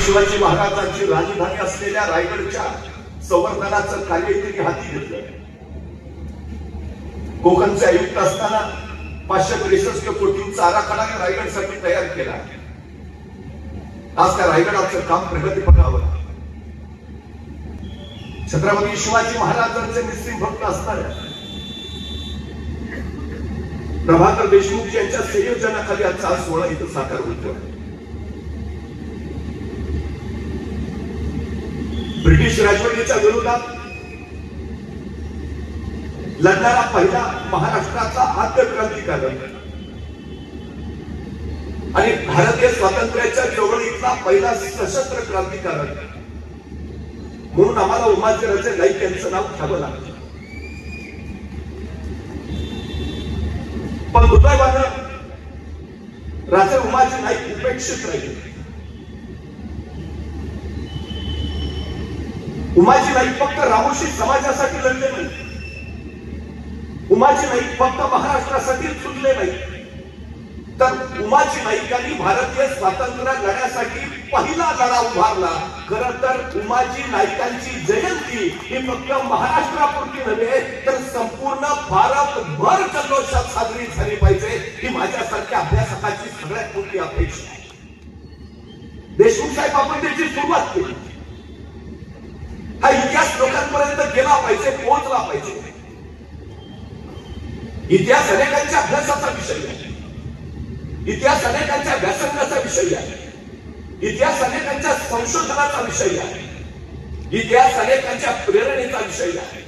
शिवाजी महाराजांची राजधानी असलेल्या रायगडच्या संवर्धनाचं कार्य त्यांनी हाती घेतलं. कोकणचे आयुक्त असताना 563 कोटींचा आराखडा रायगडसाठी तयार केला. आज त्या रायगडाचं काम प्रगतीपथावर. छत्रपती शिवाजी महाराजांचे निस्सीम भक्त असणाऱ्या प्रभाकर देशमुख यांच्या संयोजनाखाली आजचा सोहळा इथं साकार होतो. ब्रिटिश राजवटीच्या विरोधात लढणारा पहिला महाराष्ट्राचा आद्य क्रांतिकारक आणि भारतीय स्वातंत्र्याच्या चळवळीतला पहिला सशस्त्र क्रांतिकारक म्हणून आम्हाला उमाजीराजे नाईक यांचं नाव घ्यावं लागतं. पण दुर्दैवानं राजे उमाजी नाईक उपेक्षित राहिले. उमाजी नाईक फक्त रामोशी समाजासाठी लढले नाही. उमाजी नाईक फक्त महाराष्ट्रासाठी झुंजले नाही, तर उमाजी नाईकांनी भारतीय स्वातंत्र्य लढ्यासाठी पहिला लढा उभारला. खरं तर उमाजी नाईकांची जयंती ही फक्त महाराष्ट्रापुरती नव्हे तर संपूर्ण भारतभर जल्लोषात साजरी झाली पाहिजे, ही माझ्यासारख्या अभ्यासकाची सगळ्यात मोठी अपेक्षा आहे. देशमुख साहेब आपण त्याची सुरुवात केली. हा इतिहास लोकांपर्यंत गेला पाहिजे, पोहोचला पाहिजे. इतिहास अनेकांच्या अभ्यासाचा विषय आहे. इतिहास अनेकांच्या व्यासंगाचा विषय आहे. इतिहास अनेकांच्या संशोधनाचा विषय आहे. इतिहास अनेकांच्या प्रेरणेचा विषय आहे.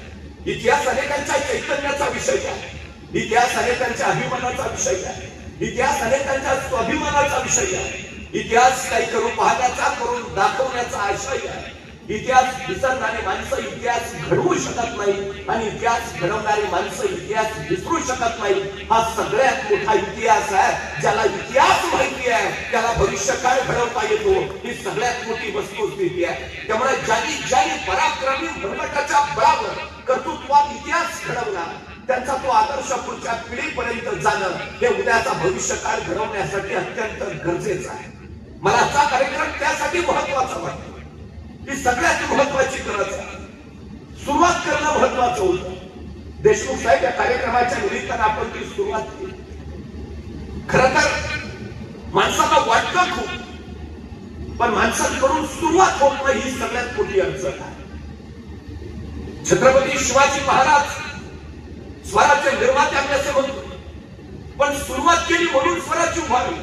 इतिहास अनेकांच्या चैतन्याचा विषय आहे. इतिहास अनेकांच्या अभिमानाचा विषय आहे. इतिहास अनेकांच्या स्वाभिमानाचा विषय आहे. इतिहास काही करून पाहण्याचा, करून दाखवण्याचा आशय आहे. इतिहास विसरणारे माणसं इतिहास घडवू शकत नाही आणि इतिहास घडवणारी माणसं इतिहास विसरू शकत नाही. हा सगळ्यात मोठा इतिहास आहे. ज्याला इतिहास माहिती आहे त्याला भविष्य काय घडवता येतो ही सगळ्यात मोठी वस्तुस्थिती आहे. त्यामुळे ज्यांनी पराक्रमी मनगटाच्या बळावर कर्तृत्वात इतिहास घडवला त्यांचा तो आदर्श पुढच्या पिढीपर्यंत जाणं हे उद्याचा भविष्य काळ घडवण्यासाठी अत्यंत गरजेचं आहे. मला आजचा कार्यक्रम त्यासाठी महत्वाचा वाटतो. ही सगळ्यात महत्वाची गरज आहे. सुरुवात करणं महत्वाचं होतं. देशमुख साहेब या कार्यक्रमाच्या निमित्तानं आपण ती सुरुवात केली. खरं तर माणसाला वाटतं खूप, पण माणसांकडून सुरुवात होत नाही ही सगळ्यात मोठी अडचण आहे. छत्रपती शिवाजी महाराज स्वराज्य निर्माते आम्ही असं म्हणतो, पण सुरुवात केली म्हणून स्वराज्य उभारली.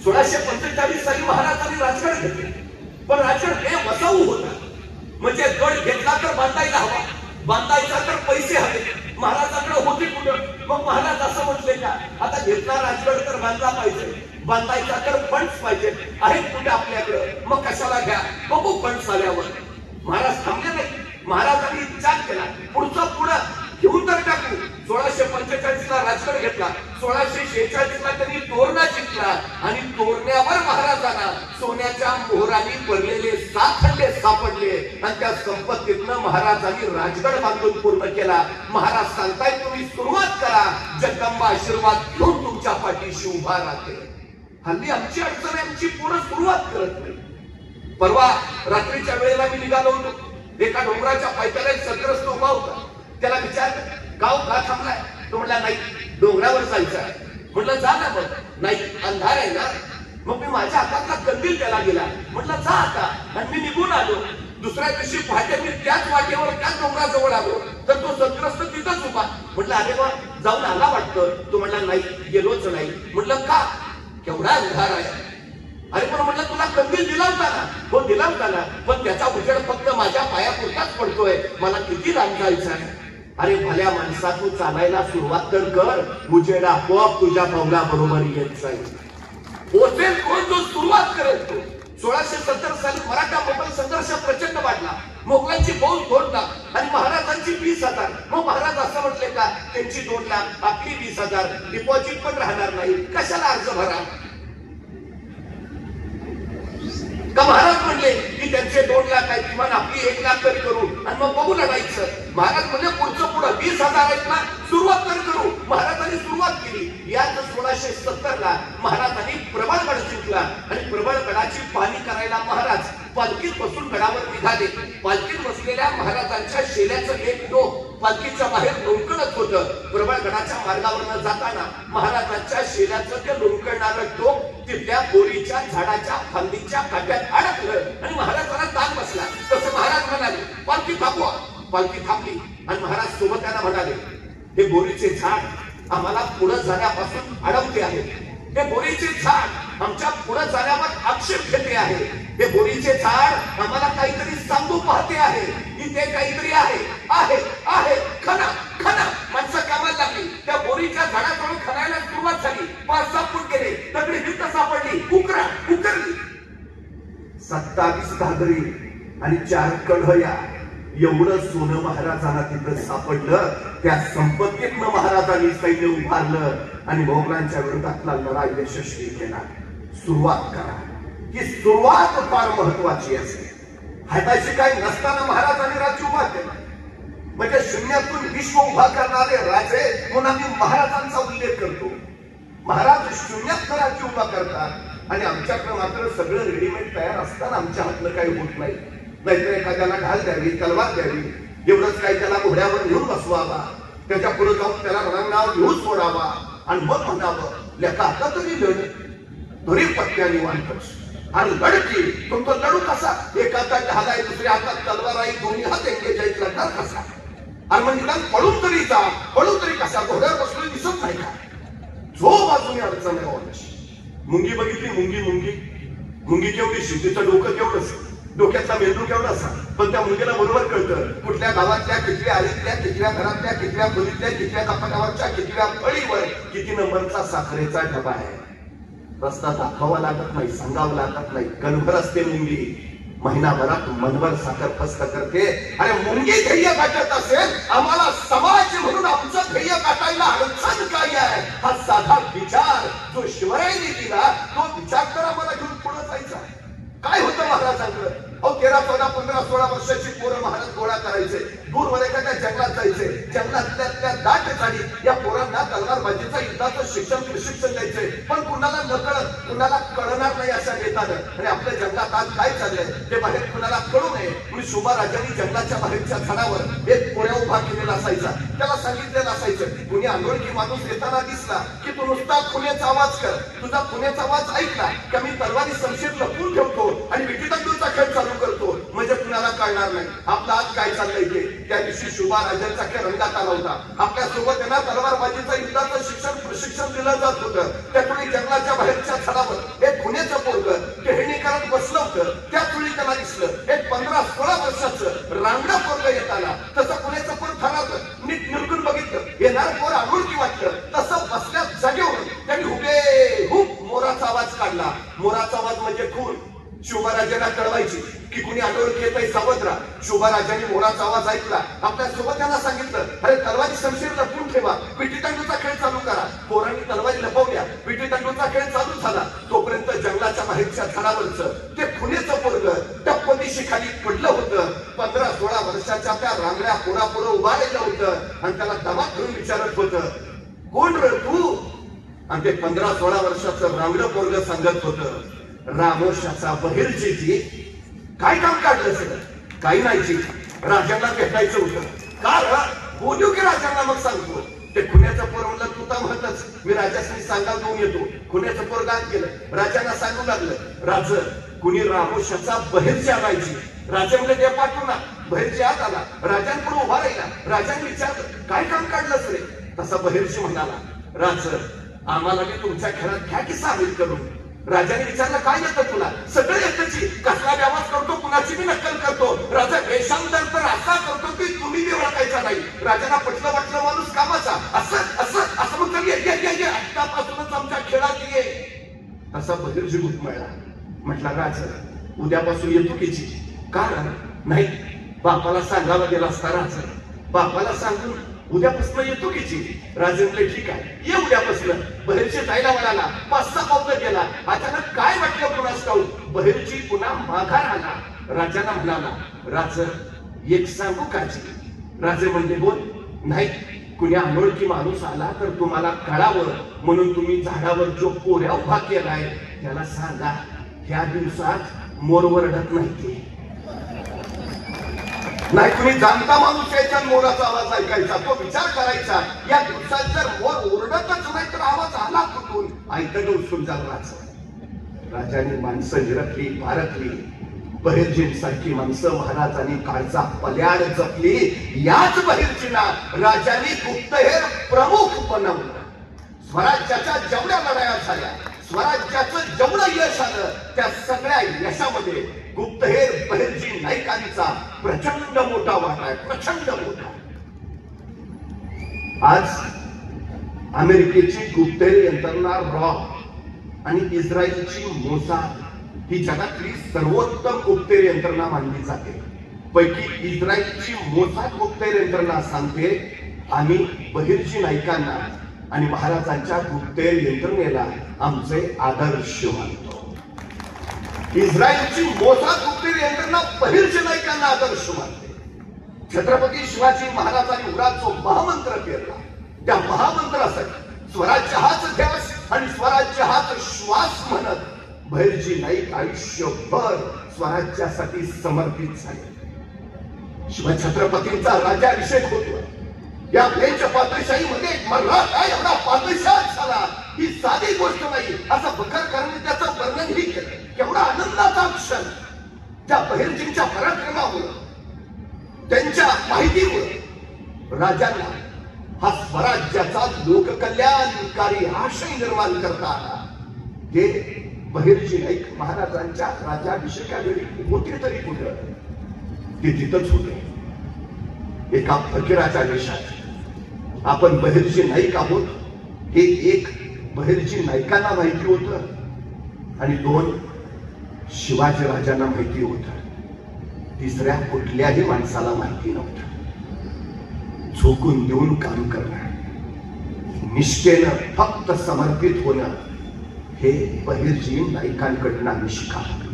1645 साली महाराजांनी राजगड घेतले, पण राजगड हे वसाऊ होता. म्हणजे गड घेतला तर बांधायला हवा, बांधायचा तर पैसे हवे. महाराजांकडे होते कुठं? मग महाराज असं म्हटले का आता घेतला राजगड तर बांधला पाहिजे, बांधायचा तर फंड्स पाहिजे. आहेत कुठे आपल्याकडे? मग कशाला घ्या, बघू फंड्स आल्यावर. महाराज थांबले नाही. महाराजांनी विचार केला पुढचं पुढं घेऊन तर टाकू. 1645 ला राजगड घेतला, 1646 ला त्यांनी तोरणा जिंकला आणि तोरण्यावर महाराजांना सोन्याच्या मोहरांनी भरलेले 7 खंडे सापडले आणि त्या संपत्तीतनं महाराजांनी राजगड बांधून पूर्ण केला. महाराज सांगताय तुम्ही सुरुवात करा, जगदंबा आशीर्वाद घेऊन तुमच्या पाठीशी उभा राहते. हल्ली आमची अडचण आहे, आमची पूर्ण सुरुवात करत नाही. परवा रात्रीच्या वेळेला मी निघालो होतो. एका डोंगराच्या पायथ्याला एक सत्रस्त उभा होता. त्याला विचारलं गाव का थांबलाय? तो म्हणला नाही, डोंगरावर जायचं आहे. म्हटलं जा ना. मग नाही, अंधार आहे ना. मग मी माझ्या हातातला कंदील त्याला गेला. म्हटलं जा आता. आणि मी निघून आलो. दुसऱ्या दिवशी पहाटे मी त्याच वाटेवर त्याच डोंगराजवळ आलो तर तो सत्रस्त तिथंच उभा. म्हटलं अरे वा, जाऊन आला वाटतं. तो म्हणला नाही, गेलोच नाही. म्हटलं का? केवढा अंधार आहे. अरे पण म्हटलं तुला कंदील दिला होता ना? हो दिला होता ना, पण त्याचा उजेड फक्त माझ्या पायापुरताच पडतोय, मला किती लांब जायचं आहे. अरे भल्या माणसा, तू चालायला सुरुवात तर कर, उजेड आपोआप तुझ्या पावला बरोबर येत जाईल. पोचेल कोण जो सुरुवात करेल तो. 1670 साली मराठा मोगल संघर्ष प्रचंड वाढला. मोगलांची फौज 2 लाख आणि महाराजांची 20,000. मग महाराज असं म्हटले का त्यांची 2 लाख आपली 20,000, डिपॉझिट पण राहणार नाही, कशाला अर्ज भरा? का महाराज म्हणले की त्यांचे 2 लाख आहेत, किमान आपली 1 लाख तरी करू आणि मग बघू लढायचं? महाराज म्हणजे पुढचं पुढं 20,000 आहेत ना, सुरुवात तर करू. महाराजांनी सुरुवात केली. याच 1670 ला महाराजांनी प्रबळगड जिंकला आणि प्रबळगडाची पाहणी करायला महाराज निघाले. पालखीत बसलेल्या महाराजांच्या शेल्याचं एक टोक पालखीच्या बाहेर लोंबकळत होतं. प्रबळगडाच्या मार्गावरनं जाताना महाराजांच्या शेल्याचं ते लोंबकळणारं टोक तिथल्या बोरीच्या झाडाच्या फांदीच्या काट्यात अडकलं आणि महाराजांना ताण बसला. तसं महाराज म्हणाले, पालखी थांबवा. पालखी थांबली आणि महाराज सोबत त्यांना म्हणाले, हे बोरीचे झाड आम्हाला पुढे जाण्यापासून अडवते आहे. हे बोरीचे झाड आमच्या पुढे जाण्यावर आक्षेप घेते आहे. हे बोरीचे झाड आम्हाला काहीतरी सांगू पाहते आहे. इथे काहीतरी आहे आहे आहे. खना खना. माणसं कामाला लागली. त्या बोरीच्या झाडाजवळ खणायला सुरुवात झाली. 5-6 फूट गेले. दगडी भिंत सापडली. उकरली. 27 घागरी आणि 4 कढया एवढं सोनं महाराजांना तिथं सापडलं. त्या संपत्तीतनं महाराजांनी सैन्य उभारलं आणि मोगलांच्या विरोधातला लढा यशस्वी केला. सुरुवात करा. ही सुरुवात फार महत्वाची असते. हाताशी काही नसताना महाराजांनी राज्य उभा केलं. म्हणजे शून्यातून विश्व उभा करणारे राजे म्हणून आम्ही महाराजांचा उल्लेख करतो. महाराज शून्यात राज्य उभा करतात आणि आमच्याकडे मात्र सगळं रेडीमेड तयार असताना आमच्या हातनं काही होत नाही. नाहीतर एखाद्याला ढाल द्यावी, तलवार द्यावी, एवढंच काही त्याला घोड्यावर घेऊन बसवावा, त्याच्या पुढे जाऊन त्याला रणांगणावर घेऊन सोडावा आणि मग म्हणावं, लेका आता तरी लढ, धुरी पट्ट्याने वाढतोस आणि लढकी तुमचा लढू कसा? एका हातात ढाल आहे, दुसऱ्या हातात तलवार आहे, दोन्ही हात एंगेज आहेत, लढणार कसा? आणि मग निदान पळून तरी जा, पळून तरी कसा? घोड्यावर बसलो दिसत नाही का? जो बाजूने अडचण आहे. मुंगी बघितली, मुंगी केवढी शिवतीचं डोकं केवढंच, डोक्यातला मेंदू केवढा असा, पण त्या मुंगीला बरोबर कळतं कुठल्या गावातल्या, कितव्या आळीतल्या, कितव्या घरातल्या, कितव्या खोलीतल्या, कितव्या कपाटावरच्या, कितव्या फळीवर किती नंबरचा साखरेचा डबा आहे. रस्ता दाखवावा लागत नाही, सांगावं लागत नाही. कणभर असते मुंगी, महिनाभरात मनभर साखर फस्त करते. अरे मुंगी ध्येय गाठत असेल, आम्हाला समाज म्हणून आमचं ध्येय गाठायला अडचण काय आहे? हा साधा विचार जो शिवरायांनी दिला, तो विचार तर आम्हाला घेऊन पुढे जायचा. काय होतं महाराजांकडे? 13, 14, 15, 16 वर्षाची पोरं महाराज गोळा करायचे, दूरवर एखाद्या जंगलात जायचे, जंगलातल्या दाट झाडी या पोरांना तलवारबाजीचा युद्धाचं शिक्षण प्रशिक्षण द्यायचे. पण कुणाला नकळत, कुणाला कळणार नाही अशा नेतानं. आणि आपल्या जंगलात आज काय चाललंय ते बाहेर कुणाला कळू नये म्हणून शोभाराजांनी जंगलाच्या बाहेरच्या झाडावर एक पोऱ्या उभा केलेला असायचा. त्याला सांगितलेलं असायचं, कुणी अनोळखी माणूस येताना दिसला की तू नुसता खुन्याचा आवाज कर. तुझा खुन्याचा आवाज ऐकला की मी तलवारी समशीर लपवून ठेवतो आणि विटीदंडूचा खेळ चालू करतो, म्हणजे कुणाला कळणार नाही आपला आज काय चाललंय ते. त्या दिवशी शोभाराजांचा खेळ रंगात आला होता. आपल्या सोबत त्यांना तलवारबाजीचा युद्धाचं शिक्षण प्रशिक्षण दिलं जात होतं. त्यामुळे जंगलाच्या बाहेरच्या झाडावर एक खुन्याचं पोरगं खेळणी करत बसलं होतं. त्याच वेळी त्यांना दिसलं एक 15-16 वर्षाचं रांगडा पोरगं येताना. तसं खुन्याचं पोर ठरवलं, नीट निरखून बघितलं, येणार पोर अनोळखी वाटलं. तसं बसल्या जागेवर त्यांनी हुबेहूब मोराचा आवाज काढला. मोराचा आवाज म्हणजे खून. शोभाराजांना कळवायची की कुणी अनोळखी येत आहे, सावध राहा. शोभाराजांनी मोराचा आवाज ऐकला. आपल्या सोबत त्यांना सांगितलं, अरे तलवारी शमशीर लपवून ठेवा, विटीदंडूचा खेळ चालू करा. पोरांनी तलवारी लपवल्या, विटीदंडूचा खेळ चालू झाला. तोपर्यंत जंगलाच्या बाहेरच्या झाडावरचं ते खुन्याचं पोरगं टप्पदिशी खाली पडलं होतं. 15-16 वर्षाच्या त्या रांगड्या पोरापुढं उभारलेलं होतं आणि त्याला दमात धरून विचारत होतं, कोण रे तू? आणि ते 15-16 वर्षाचं रांगडं पोरगं सांगत होतं, रामोशाचा बहिर्जी जी. काय काम काढलं सगळं? काही नाही जी, राजांना भेटायचं होतं. का? बोलू की राजांना मग सांगतो. ते खुन्याचं पोर म्हणलं, तू तर म्हणतच मी राजासनी सांगायला घेऊन येतो. खुन्याचं पोर गात गेलं, राजांना सांगू लागलं, राज कुणी रामोशाचा बहिर्जी आणायची. राजा म्हणले, ते पाठवू ना. बहिर्जी आत आला, राजांपुढे उभा राहिला. राजांनी विचारलं, काय काम काढलंच रे? तसा बहिर्जी म्हणाला, राज आम्हाला मी तुमच्या खेळात घ्या की सामील करून. राजाने विचारलं, काय येतं तुला? सगळं येतं. कसला व्यावाज करतो, कुणाची मी नक्कल करतो. राजा वेशांतर तर असा करतो की तुम्ही बी ओळखायचा नाही. राजाला पटलं वाटलं माणूस कामाचा. असं असं असं म्हणतो, ये आतापासूनच आमच्या खेळात ये. असा बहिर्जी गुटमळला. म्हटला, राजा उद्यापासून येतो की जी? कारण नाही, बापाला सांगायला गेला असता. राजा बापाला सांगून उद्यापासून येतो की जी? राजे म्हणले, ठीक आहे, ये उद्यापासून. बहिर्जी जायला म्हणाला. 5-6 पावलं गेला. अचानक काय वाटलं कुणास ठाऊक, बहिर्जी पुन्हा माघार आला. राजांना म्हणाला, राज एक सांगू का जी? राजे म्हणले, बोल. नाही, कुणी अनोळखी माणूस आला तर तुम्हाला कळावं म्हणून तुम्ही झाडावर जो पोऱ्या उभा केलाय त्याला सांगा, ह्या दिवसात मोर वरडत नाही. नाही कुणी जाणता माणूस यायचा मोराचा आवाज ऐकायचा, तो विचार करायचा या दिवसात जर मोर ओरडतच नाही तर आवाज आला कुठून, ऐकत उचलून जायचं. राजाने माणसं निरखली, पारखली. बहिर्जींसारखी माणसं महाराजांनी काळजा पल्याड जपली. याच बहिर्जींना राजांनी गुप्तहेर प्रमुख बनवलं. स्वराज्याच्या जेवढ्या लढाया झाल्या, स्वराज्याचं जेवढं यश आलं, त्या सगळ्या यशामध्ये गुप्तहेर बहिर्जी नाईकांचा प्रचंड मोठा वाटा आहे, प्रचंड मोठा. आज अमेरिकेची गुप्तहेर यंत्रणा रॉ आणि इस्रायलची मोसाद ही जगातली सर्वोत्तम गुप्तहेर यंत्रणा मानली जाते. पैकी इस्रायलची मोसाद गुप्तहेर यंत्रणा सांगते, आम्ही बहिर्जी नाईकांना आणि महाराजांच्या गुप्तहेर यंत्रणेला आमचे आदर्श मानतो. इस्रायलची मोसाद गुप्तहेर यंत्रणा बहिर्जी नाईकांना आदर्श मानते. छत्रपती शिवाजी महाराजांनी उरात जो महामंत्र पेरला, त्या महामंत्रासाठी स्वराज्य हाच ध्यास आणि स्वराज्य हाच श्वास म्हणत बहिर्जी नाईक आयुष्यभर स्वराज्यासाठी समर्पित झाले. शिवछत्रपतींचा राज्याभिषेक होतो. या फ्रेंच पातळीशाहीमध्ये मराठा एवढा पातळीशाह झाला ही साधी गोष्ट नाही, असं बखरकरांनी त्याचं वर्णनही केलं. केवढा आनंदाचा क्षण त्या बहिर्जींच्या पराक्रमामुळे, त्यांच्या माहितीमुळे राजांना हा स्वराज्याचा लोककल्याणकारी आशय निर्माण करता आला. जे बहिर्जी नाईक महाराजांच्या राज्याभिषेकावेळी होते तरी कुठं, ते तिथंच होते एका फकीराच्या वेशात. आपण बहिर्जी नाईक आहोत हे एक बहिर्जी नाईकांना माहिती होतं आणि दोन शिवाजी राजांना माहिती होतं. तिसऱ्या कुठल्याही माणसाला माहिती नव्हतं. झोकून देऊन काम करणं, निष्ठेनं फक्त समर्पित होणं हे बहिर्जी नाईकांकडून आम्ही शिकावं.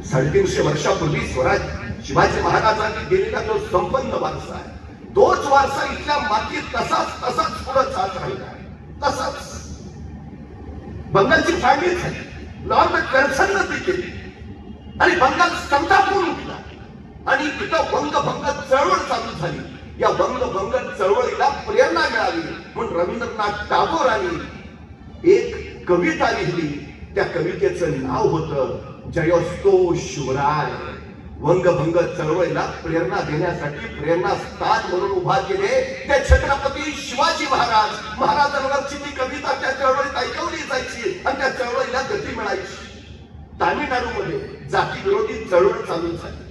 350 वर्षापूर्वी स्वराज शिवाजी महाराजांनी दिलेला जो संपन्न वारसा आहे, तोच वारसा इथल्या मातीत तसाच पुढे जात राहिला. तसाच बंगालची फाळणी झाली, लॉर्ड कर्झननं ती केली आणि बंगाल संतापून उठला आणि तिथं वंगभंग चळवळ चालू झाली. या वंगभंग चळवळीला प्रेरणा मिळाली म्हणून रवींद्रनाथ टागोरांनी एक कविता लिहिली. त्या कवितेचं नाव होतं जयोस्तो शिवराय. वंगभंग चळवळीला प्रेरणा देण्यासाठी प्रेरणास्थान म्हणून उभा केले ते छत्रपती शिवाजी महाराज. महाराजांवरची ती कविता त्या चळवळीत ऐकवली जायची आणि त्या चळवळीला गती मिळायची. तामिळनाडूमध्ये जातीविरोधी चळवळ चालू झाली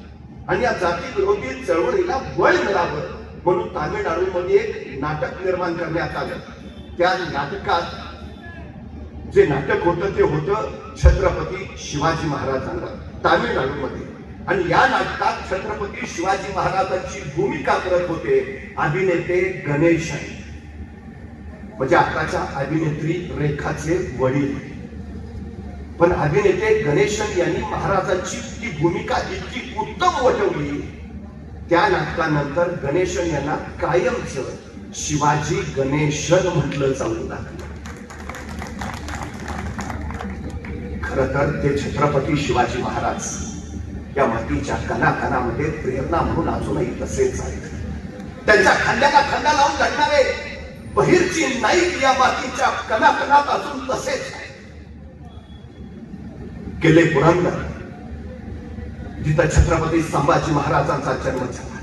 आणि या जातीविरोधी चळवळीला बळ मिळावं म्हणून तामिळनाडूमध्ये एक नाटक निर्माण करण्यात आलं. त्या नाटकात जे नाटक होतं ते होतं छत्रपती शिवाजी महाराजांवर तामिळनाडूमध्ये. आणि या नाटकात छत्रपती शिवाजी महाराजांची भूमिका करत होते अभिनेते गणेशन, म्हणजे आताच्या अभिनेत्री रेखाचे वडील. पण अभिनेते गणेशन यांनी महाराजांची ती भूमिका इतकी उत्तम वठवली, त्या नाटकानंतर गणेशन यांना कायमच शिवाजी गणेशन म्हटलं जाऊ लागलं. खर तर ते छत्रपती शिवाजी महाराज या मातीच्या कणाकणामध्ये प्रेरणा म्हणून अजूनही तसेच आहेत. त्यांच्या खांद्याला खांदा लावून लढणारे बहिर्जी नाईक या मातीच्या कणाकणात अजून तसेच आहेत. किल्ले पुरंदर जिथं छत्रपती संभाजी महाराजांचा जन्म झाला,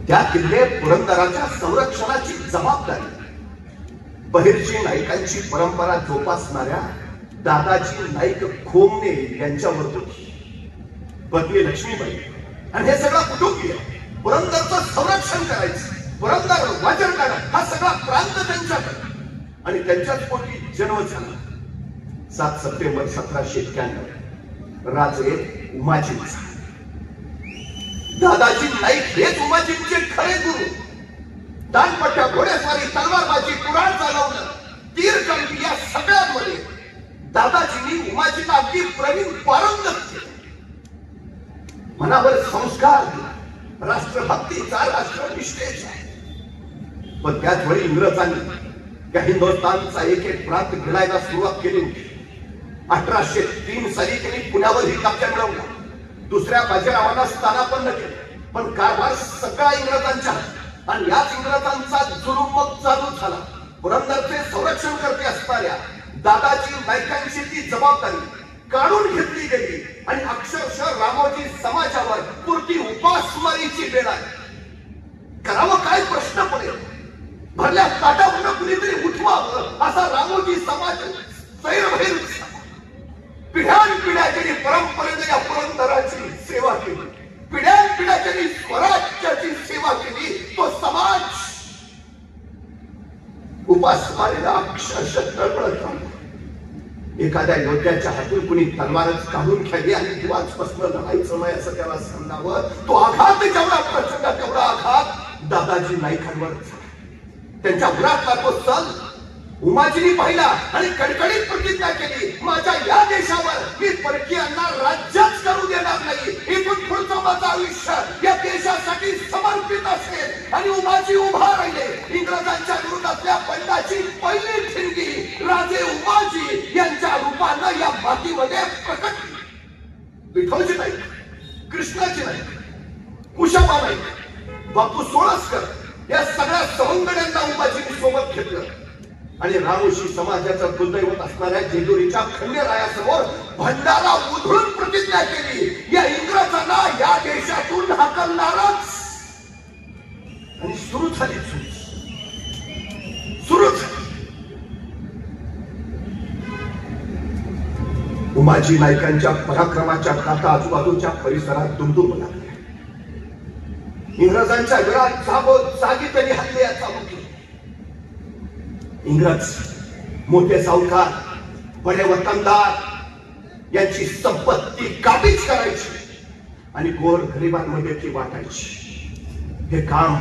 त्या किल्ले पुरंदराच्या संरक्षणाची जबाबदारी बहिर्जी नाईकांची परंपरा जोपासणाऱ्या दादाजी नाईक खोमणे यांच्यावर होती. पत्नी लक्ष्मीबाई आणि हे सगळं कुटुंबीय पुरंदरचं संरक्षण करायचं, पुरंदर वाजरगाड हा सगळा प्रांत त्यांच्याकडे. आणि त्यांच्याच पोटी जन्म झाला 7 सप्टेंबर 1791 राजे उमाजींचा. दादाजी नाईक हेच उमाजींचे खरे गुरु. दानपट्ट्या, घोडेस्वारी, तलवारबाजी, कुऱ्हाड चालवणं, तीरकंडी या सगळ्यांमध्ये दादाजींनी उमाजींना अगदी प्रवीण पारंगत केले. मनावर संस्कार दिला, राष्ट्रभक्तीचा, राष्ट्रनिष्ठेचा. पण त्याच वेळी इंग्रजांनी त्या हिंदुस्थानचा एक प्रांत गिळायला सुरुवात केली होती. 1803 साली त्यांनी पुण्यावर ही कब्जा मिळवला. दुसऱ्या बाजीरावांना स्थानापन्न केले. पण कारभार सगळा इंग्रजांच्या आणि याच इंग्रजांचा जुलूम मग चालू झाला. पुरंदरचे संरक्षण करते असणाऱ्या दादाजी नाईकांची ती जबाबदारी काढून घेतली गेली आणि अक्षरशः रामोजी समाजावर पुरती उपासमारीची वेळ आली. करावं काय प्रश्न पडेल. भरल्या ताटावरून कुणीतरी उठवावं असा रामोजी समाज सैरभैर पिढ्यानपिढ्या त्यांनी परंपरेने या पुरंदराची सेवा केली. पिढ्यानपिढ्या त्यांनी स्वराज्याची सेवा केली. तो समाज उपासमारीला अक्षरशः तळमळत राहिला. एखाद्या योद्ध्याच्या हातून कुणी तलवारच काढून घ्यावी आणि दिवाचपासून लढायचं नाही असं त्याला सांगावं. तो आघात जेवढा प्रचंड तेवढा आघात दादाजी नाईकांवर झाला. त्यांच्या उरातला तो सल उमाजींनी पाहिला आणि कडकडीत प्रतिज्ञा केली, माझ्या या देशावर मी परकीयांना राज्यच करू देणार नाही. इथून पुढचं माझं आयुष्य या देशासाठी समर्पित असेल. आणि उमाजी उभा राहिले. इंग्रजांच्या विरोधातल्या बंडाची पहिली ठिणगी राजे उमाजी यांच्या रूपानं या मातीमध्ये प्रकट. विठोजी नाही, कृष्णाजी नाही, कुशाबा नाही, बापू सोळसकर या सगळ्या सवंगड्यांना उमाजींनी सोबत घेतलं आणि रामोशी समाजाचं कुलदैवत असणाऱ्या जेजुरीच्या खंडेरायासमोर भंडारा उधळून प्रतिज्ञा केली, या इंग्रजांना या देशातून हाकलणारच. आणि सुरू झाली सुरू झाली. उमाजी नाईकांच्या पराक्रमाच्या गाथा आजूबाजूच्या परिसरात दुमदुम लागल्या. इंग्रजांच्या विराट जागी त्यांनी हल्ले चालू केले. इंग्रज मोठे सावकार बडे वतनदार यांची संपत्ती काबीज करायची आणि गोर गरिबांमध्ये ती वाटायची. हे काम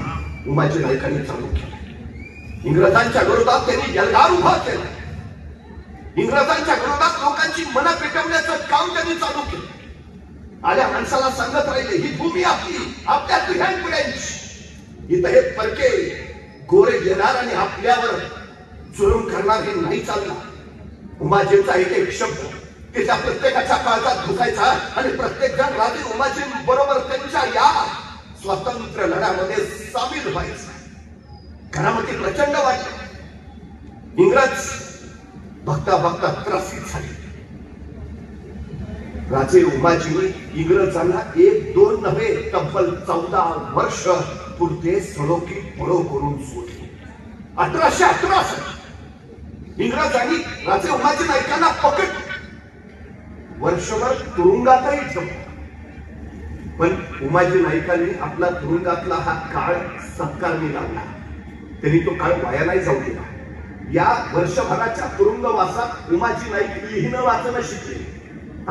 उमाजी नाईकांनी चालू केलं. इंग्रजांच्या विरोधात त्यांनी यलगार उभा केला. इंग्रजांच्या विरोधात लोकांची मनं पेटवण्याचं काम त्यांनी चालू केलं. आल्या माणसाला सांगत राहिले, ही भूमी आपली, आपल्या पिढ्यानपिढ्यांची. इथं हे परके गोरे येणार आणि आपल्यावर जुलूम करणार हे नाही चालणार. उमाजींचा एक एक शब्द त्याच्या प्रत्येकाच्या काळजात घुसायचा आणि प्रत्येक जण राजे उमाजी बरोबर त्यांच्या या स्वातंत्र्य लढ्यामध्ये सामील व्हायचा. घरामध्ये प्रचंड वाटलं. इंग्रज बघता बघता त्रसित झाले. राजे उमाजींनी इंग्रजांना 1-2 नव्हे तब्बल 14 वर्ष पुरते सळोकी पळो करून सोडले. 1818 साली इंग्रजांनी राजे उमाजी नाईकांना पकड वर्षभर तुरुंगातही ठेवला. पण उमाजी नाईकांनी आपला तुरुंगातला हा काळ सत्कारणी लावला. त्यांनी तो काळ वाया नाही जाऊ दिला. या वर्षभराच्या तुरुंगवासात उमाजी नाईक लिहिणं वाचणं शिकले.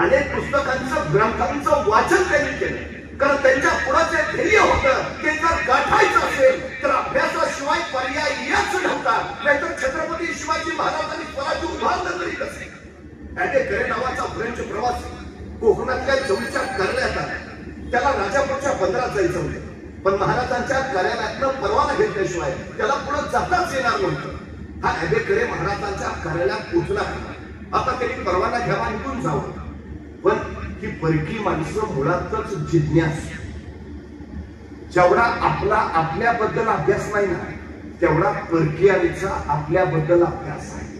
अनेक पुस्तकांचं ग्रंथांचं वाचन त्यांनी केलं. कारण त्यांच्या पुढं जे ध्येय होतं ते जर गाठायचं असेल तर अभ्यासाशिवाय पर्याय याच नव्हता. नाहीतर छत्रपती शिवाजी महाराजांनी स्वराज्य उभारलं तरी कसे. ॲडे करे नावाचा फ्रेंच प्रवासी कोकणातल्या जवळच्या कार्यालयात आला. त्याला राजापूरच्या बंदरात जायचं होतं, पण महाराजांच्या कार्यालयातनं परवाना घेतल्याशिवाय त्याला पुढे जाताच येणार नव्हतं. हा ॲडे करे महाराजांच्या कार्यालयात पोहोचला. आता त्यांनी परवाना घ्यावा, निघून जावं. पण ही परकी माणसं मुळातच जिज्ञासू. जेवढा आपला आपल्याबद्दल अभ्यास नाही ना, तेवढा परकीयांचा आपल्याबद्दल अभ्यास आहे.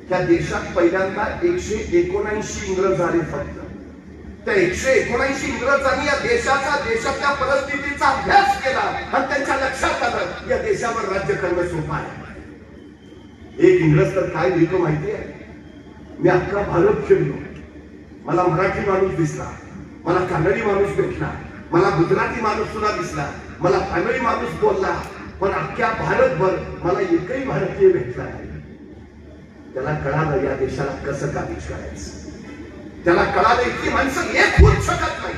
त्या देशात पहिल्यांदा 179 इंग्रज आले. फक्त त्या 179 इंग्रजांनी या देशातल्या परिस्थितीचा अभ्यास केला आणि त्यांच्या लक्षात आलं या देशावर राज्य करणं सोपं आहे. एक इंग्रज तर काय लिहितो माहितीये, मी अख्खा भारत फिरलो, मला मराठी माणूस दिसला, मला कन्नडी माणूस भेटला, मला गुजराती माणूस सुद्धा दिसला, मला तामिळी माणूस बोलला, पण अख्ख्या भारतभर मला एकही भारतीय भेटला नाही. त्याला कळालं या देशाला कसं काबीज करायचं. त्याला कळालं इतकी माणसं एक होऊच शकत नाही.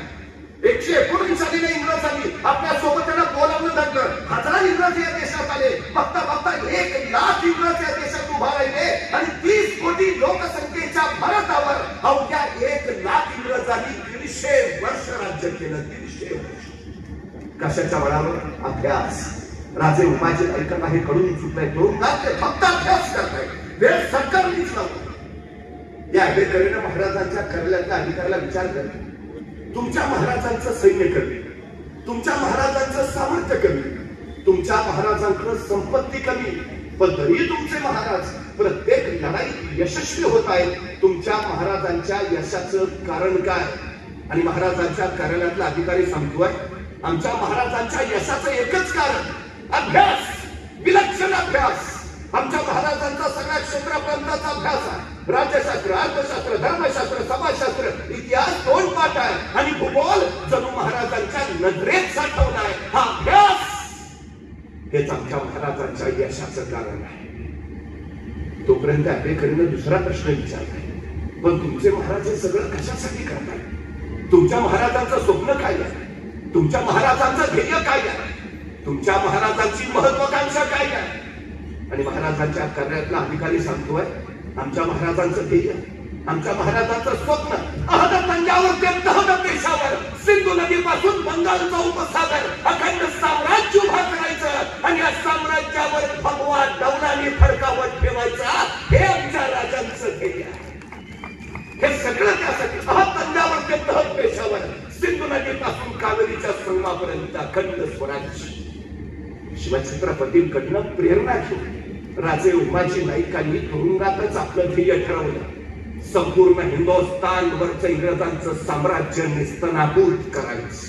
119 साली इंग्रजांनी आपल्या सोबत त्यांना बोलावलं धरलं. 1000 इंग्रज या देशात आले. बघता बघता 1 लाख इंग्रज या देशात उभा राहिले आणि 30 कोटी लोकसंख्येच्या भारतावर अवघ्या 1 लाख इंग्रजांनी 150 वर्ष राज्य केलं. 150 वर्ष. कशाच्या बळावर? अभ्यास. राजे उमाजी नाईकांना हे कळून चुकलंय. तुरुंगात ते फक्त अभ्यास करताय. वेळ सरकारनीच लावतो. या आंबेडकरांना महाराजांच्या कार्यालयातल्या अधिकाऱ्याला विचार करतो, तुमच्या महाराजांचं सैन्य कमी, तुमच्या महाराजांचं सामर्थ्य कमी, तुमच्या महाराजांकडे संपत्ती कमी, पण तरी तुमचे महाराज प्रत्येक लढाईत यशस्वी होत आहेत. तुमच्या महाराजांच्या यशाचं कारण काय? आणि महाराजांच्या कार्यालयातला अधिकारी सांगतोय आमच्या महाराजांच्या यशाचं एकच कारण अभ्यास, विलक्षण अभ्यास. आमच्या महाराजांचा सगळ्या क्षेत्रप्रांताचा अभ्यास आहे. राज्यशास्त्र, अर्थशास्त्र, धर्मशास्त्र, समाजशास्त्र, इतिहास 2 पाठ आहे आणि भूगोल जणू महाराजांच्या नजरेत साठवला आहे. हा अभ्यास हेच आमच्या महाराजांच्या यशाचं कारण आहे. तोपर्यंत आंबेडकरांनी दुसरा प्रश्न विचारला, पण तुमचे महाराज हे सगळं कशासाठी करतात? तुमच्या महाराजांचं स्वप्न काय आहे? तुमच्या महाराजांचं ध्येय काय आहे? तुमच्या महाराजांची महत्वाकांक्षा काय आहे? आणि महाराजांच्या कार्यालयातला अधिकारी सांगतोय आमच्या महाराजांचं ध्येय, आमच्या महाराजांचं स्वप्न अहद तंजावर ते तहद पेशावर, सिंधू नदीपासून बंगालचा उपसागर अखंड साम्राज्य उभा करायचं आणि या साम्राज्यावर भगवा डौलाने फडकावत ठेवायचा, हे आमच्या राजांचं ध्येय आहे. हे सगळं त्यासाठी अहद तंजावर ते तहद पेशावर, सिंधू नदीपासून कावेरीच्या संगमापर्यंत अखंड स्वराज्य. शिवछत्रपतींकडनं प्रेरणा घेऊन राजे उमाजी नाईकांनी तुरुंगातच आपलं ध्येय ठरवलं. संपूर्ण हिंदुस्थानवरचं इंग्रजांचं साम्राज्य निस्तनाबूत करायचं.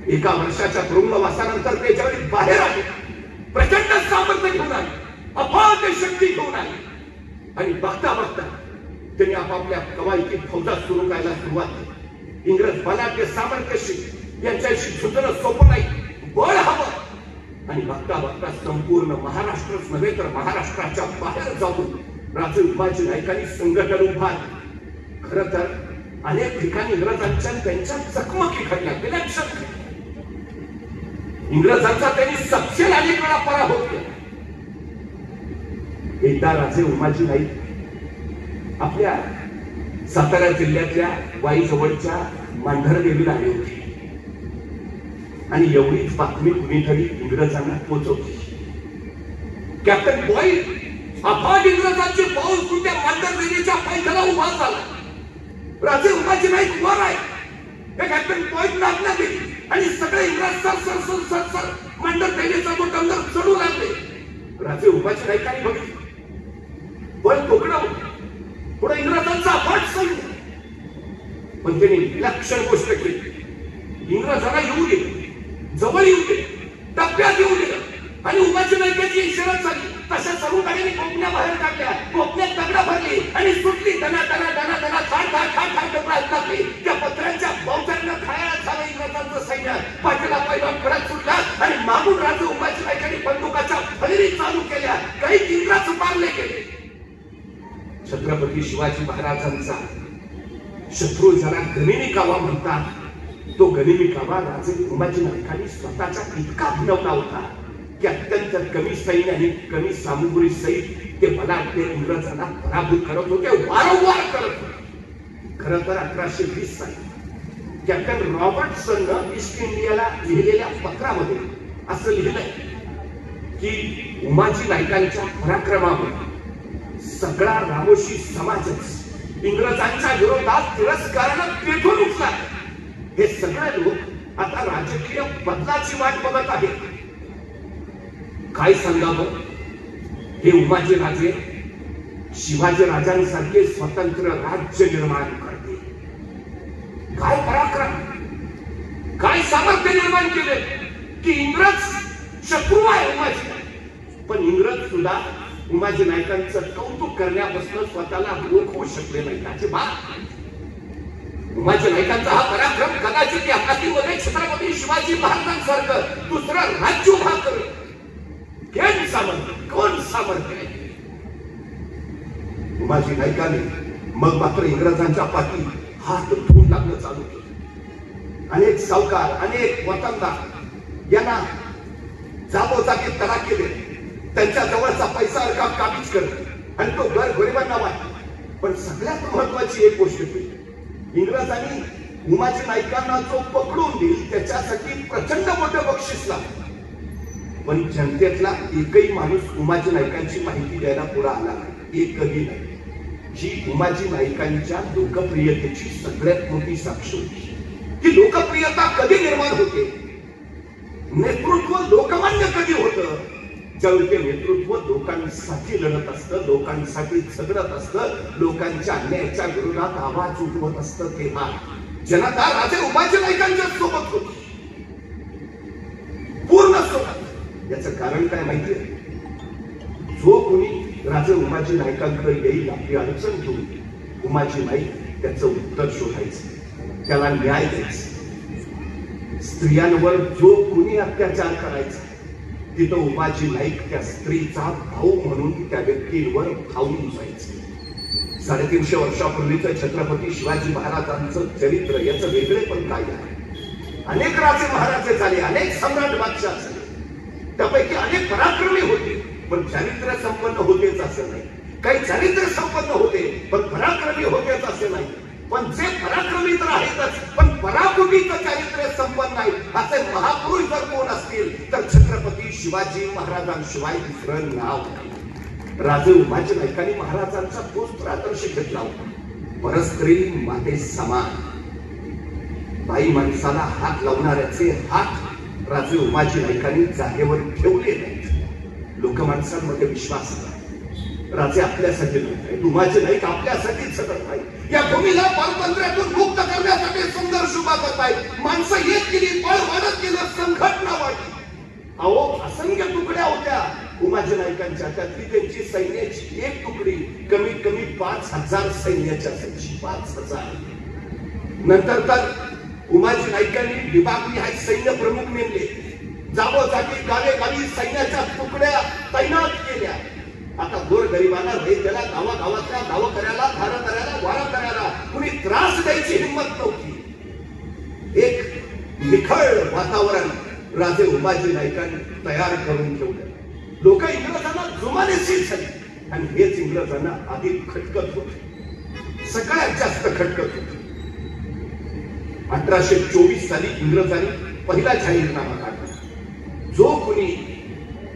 1 वर्षाच्या तुरुंगवासानंतर ते ज्यावेळी बाहेर आले, प्रचंड सामर्थ्य घेऊन आले, अफाट शक्ती घेऊन आले आणि बघता बघता त्यांनी आपापल्या कवायती फौजा सुरू करायला सुरुवात केली. इंग्रज बलाढ्य सामर्थ्यशी यांच्याशी झुंजणं सोपं नाही, बळ हवं. आणि बघता बघता संपूर्ण महाराष्ट्रच नव्हे तर महाराष्ट्राच्या बाहेर जाऊन राजे उमाजी नाईकांनी संघटन उभारले. खरं तर अनेक ठिकाणी इंग्रजांच्या त्यांच्या चकमकी घडल्या, विलक्षण. इंग्रजांचा त्यांनी सपशेल अनेक वेळा पराभव केला. एकदा राजे उमाजी नाईक आपल्या सातारा जिल्ह्यातल्या वाईजवळच्या मांढरदेवीला आले होते आणि एवढीच बातमी कुणीतरी इंग्रजांना पोहोचवली. कॅप्टन बॉईल अफाट इंग्रजांचे फौज त्या मांढरदेवीच्या पायथ्याला उभा झाला. राजे उमाजी नाईक वर आहे, हे कॅप्टन बॉईल लागला गेली आणि सगळे इंग्रज sir sir sir sir sir मांढरदेवीचा तो डोंगर चढू लागले. राजे उमाजी नाईकांनी बघितलं, बॉईल पकडलं, पुढे इंग्रजांचा अफाट सैन्य. पण त्यांनी विलक्षण गोष्ट केली, इंग्रजांना येऊ दिले, जवळ येऊ दिले, टप्प्यात येऊ दिलं आणि उमाजी नाईकांची इशारा झाली तशा सर्व गाड्यांनी कोकण्या बाहेर काढल्या, कोकण्यात दगडा भरली आणि सुटली. दना दना दना दना ठाण ठाण ठाण ठाण दगडात टाकली. त्या पत्र्यांच्या बहुतांना खायला झालं इंग्रजांचं सैन्य. पाठीला पैलवान कडक सुटला आणि मागून राजे उमाजी नाईकांनी बंदुकाच्या फैरी चालू केल्या. काही इंग्रज मारले गेले. छत्रपती शिवाजी महाराजांचा शत्रू ज्याला गनिमी कावा म्हणतात, तो गनिमी कावा राजे उमाजी नाईकांनी स्वतःचा इतका भिनवला होता की अत्यंत कमी सैन्य आणि कमी सामुग्री सहित ते बलाढ्य इंग्रजांना पराभूत करत होते, वारंवार करत होते. खरं तर 1820 साली कॅप्टन रॉबर्टसन ईस्ट इंडियाला लिहिलेल्या पत्रामध्ये असं लिहिलंय की उमाजी नाईकांच्या पराक्रमामुळे सगळा रामोशी समाजच इंग्रजांच्या विरोधात तिरस्कारानं पेटून उठला. हे सगळे लोक आता राजकीय बदलाची वाट बघत आहेत. काय सांगावं, हे उमाजी राजे शिवाजी राजांसारखे स्वतंत्र राज्य निर्माण करते. काय पराक्रम, काय सामर्थ्य निर्माण केले की इंग्रज शत्रू आहे उमाजी, पण इंग्रज सुद्धा उमाजी नाईकांचं कौतुक करण्यापासून स्वतःला रोखवू शकले नाही. अजिबात. उमाजी नाईकांचा हा पराक्रम कदाचित या हातीमध्ये छत्रपती शिवाजी महाराजांसारखं दुसरं राज्य उभा करेल. कोण सामर्थ्य आहे? उमाजी नाईकांनी मग मात्र इंग्रजांच्या पाठी हात धुवून लागणं चालू केलं. अनेक सावकार, अनेक वतनदार यांना जागोजागी तडाख केले. त्यांच्या जवळचा पैसा रक्कम काबीज करत आणि तो गरिबांना वाटला. पण सगळ्यात महत्वाची एक गोष्ट केली, इंग्रजांनी उमाजी नाईकांना जो पकडून देईल त्याच्यासाठी प्रचंड मोठं बक्षीस लावलं. पण जनतेतला एकही माणूस उमाजी नाईकांची माहिती द्यायला पुढे आला नाही, एकही नाही. ही उमाजी नाईकांच्या लोकप्रियतेची सगळ्यात मोठी साक्ष होती. ही लोकप्रियता कधी निर्माण होते नेतृत्व लोकमान्य कधी होतं? ज्यावेळी ते नेतृत्व लोकांसाठी लढत असतं, लोकांसाठी झगडत असतं, लोकांच्या अन्यायाच्या विरोधात आवाज उठवत असतं, तेव्हा जनता राजे उमाजी नाईकांच्या सोबत होती, पूर्ण सोबत. याचं कारण काय माहितीये? जो कोणी राजे उमाजी नाईकांकडे येईल आपली अडचण घेऊन, उमाजी नाईक त्याचं उत्तर शोधायचं, त्याला न्याय द्यायचा. स्त्रियांवर जो कोणी अत्याचार करायचा तिथं उमाजी नाईक त्या स्त्रीचा भाऊ म्हणून त्या व्यक्तीवर धावून जायचं. 350 वर्षापूर्वीचं छत्रपती शिवाजी महाराजांचं चरित्र याचं वेगळे पण काय आहे? अनेक राजे महाराजे झाले, अनेक सम्राट बादशाह झाले, त्यापैकी अनेक पराक्रमी होते, पण चारित्र्य संपन्न होतेच असं नाही. काही चारित्र्य संपन्न होते पण पराक्रमी होतेच असं नाही. पण जे पराक्रमी तर आहेतच, पण पराक्रमीचं चारित्र्य संपन्न नाही असे महापुरुष जर कोण असतील तर छत्रपती शिवाजी महाराजांशिवाय दुसरं नाव नाही. राजे उमाजी नाईकांनी महाराजांचा तोच आदर्श घेतला होता. परस्त्री माते समान, बाई माणसाला हात लावणाऱ्याचे हात राजे उमाजी नाईकांनी जागेवर ठेवले नाहीत. लोकमानसांमध्ये विश्वास नाही. राजे आपल्यासाठी लढत, उमाजी नाईक आपल्यासाठी झटत नाही. या भूमीला पारतंत्र्यातून मुक्त करण्यासाठी संघर्ष उभारत आहे. माणसं येत गेली, बळ वाढत गेलं, संघटना वाढली. अहो, असंख्य तुकड्या होत्या उमाजी नाईकांच्या, त्यातली त्यांची सैन्याची एक तुकडी कमीत कमी 5000 सैन्याची असायची. 5000. नंतर तर उमाजी नाईकांनी विभागणी हा सैन्य प्रमुख नेमले, जागोजागी गावे गावी सैन्याच्या तुकड्या तैनात केल्या. आता गोरगरिबांना, रैत्याला, गावागावातल्या गावकऱ्याला, धारकऱ्याला, वारकऱ्याला कुणी त्रास द्यायची हिंमत नव्हती. एक निखळ वातावरण राजे उमाजी नाईकांनी तयार करून ठेवलं. लोक इंग्रजांना जुमानेशीर झाली आणि हेच इंग्रजांना अधिक खटकत होते, सगळ्यात जास्त खटकत होते. 1824 साली इंग्रजांनी पहिला जाहीरनामा काढला. जो कोणी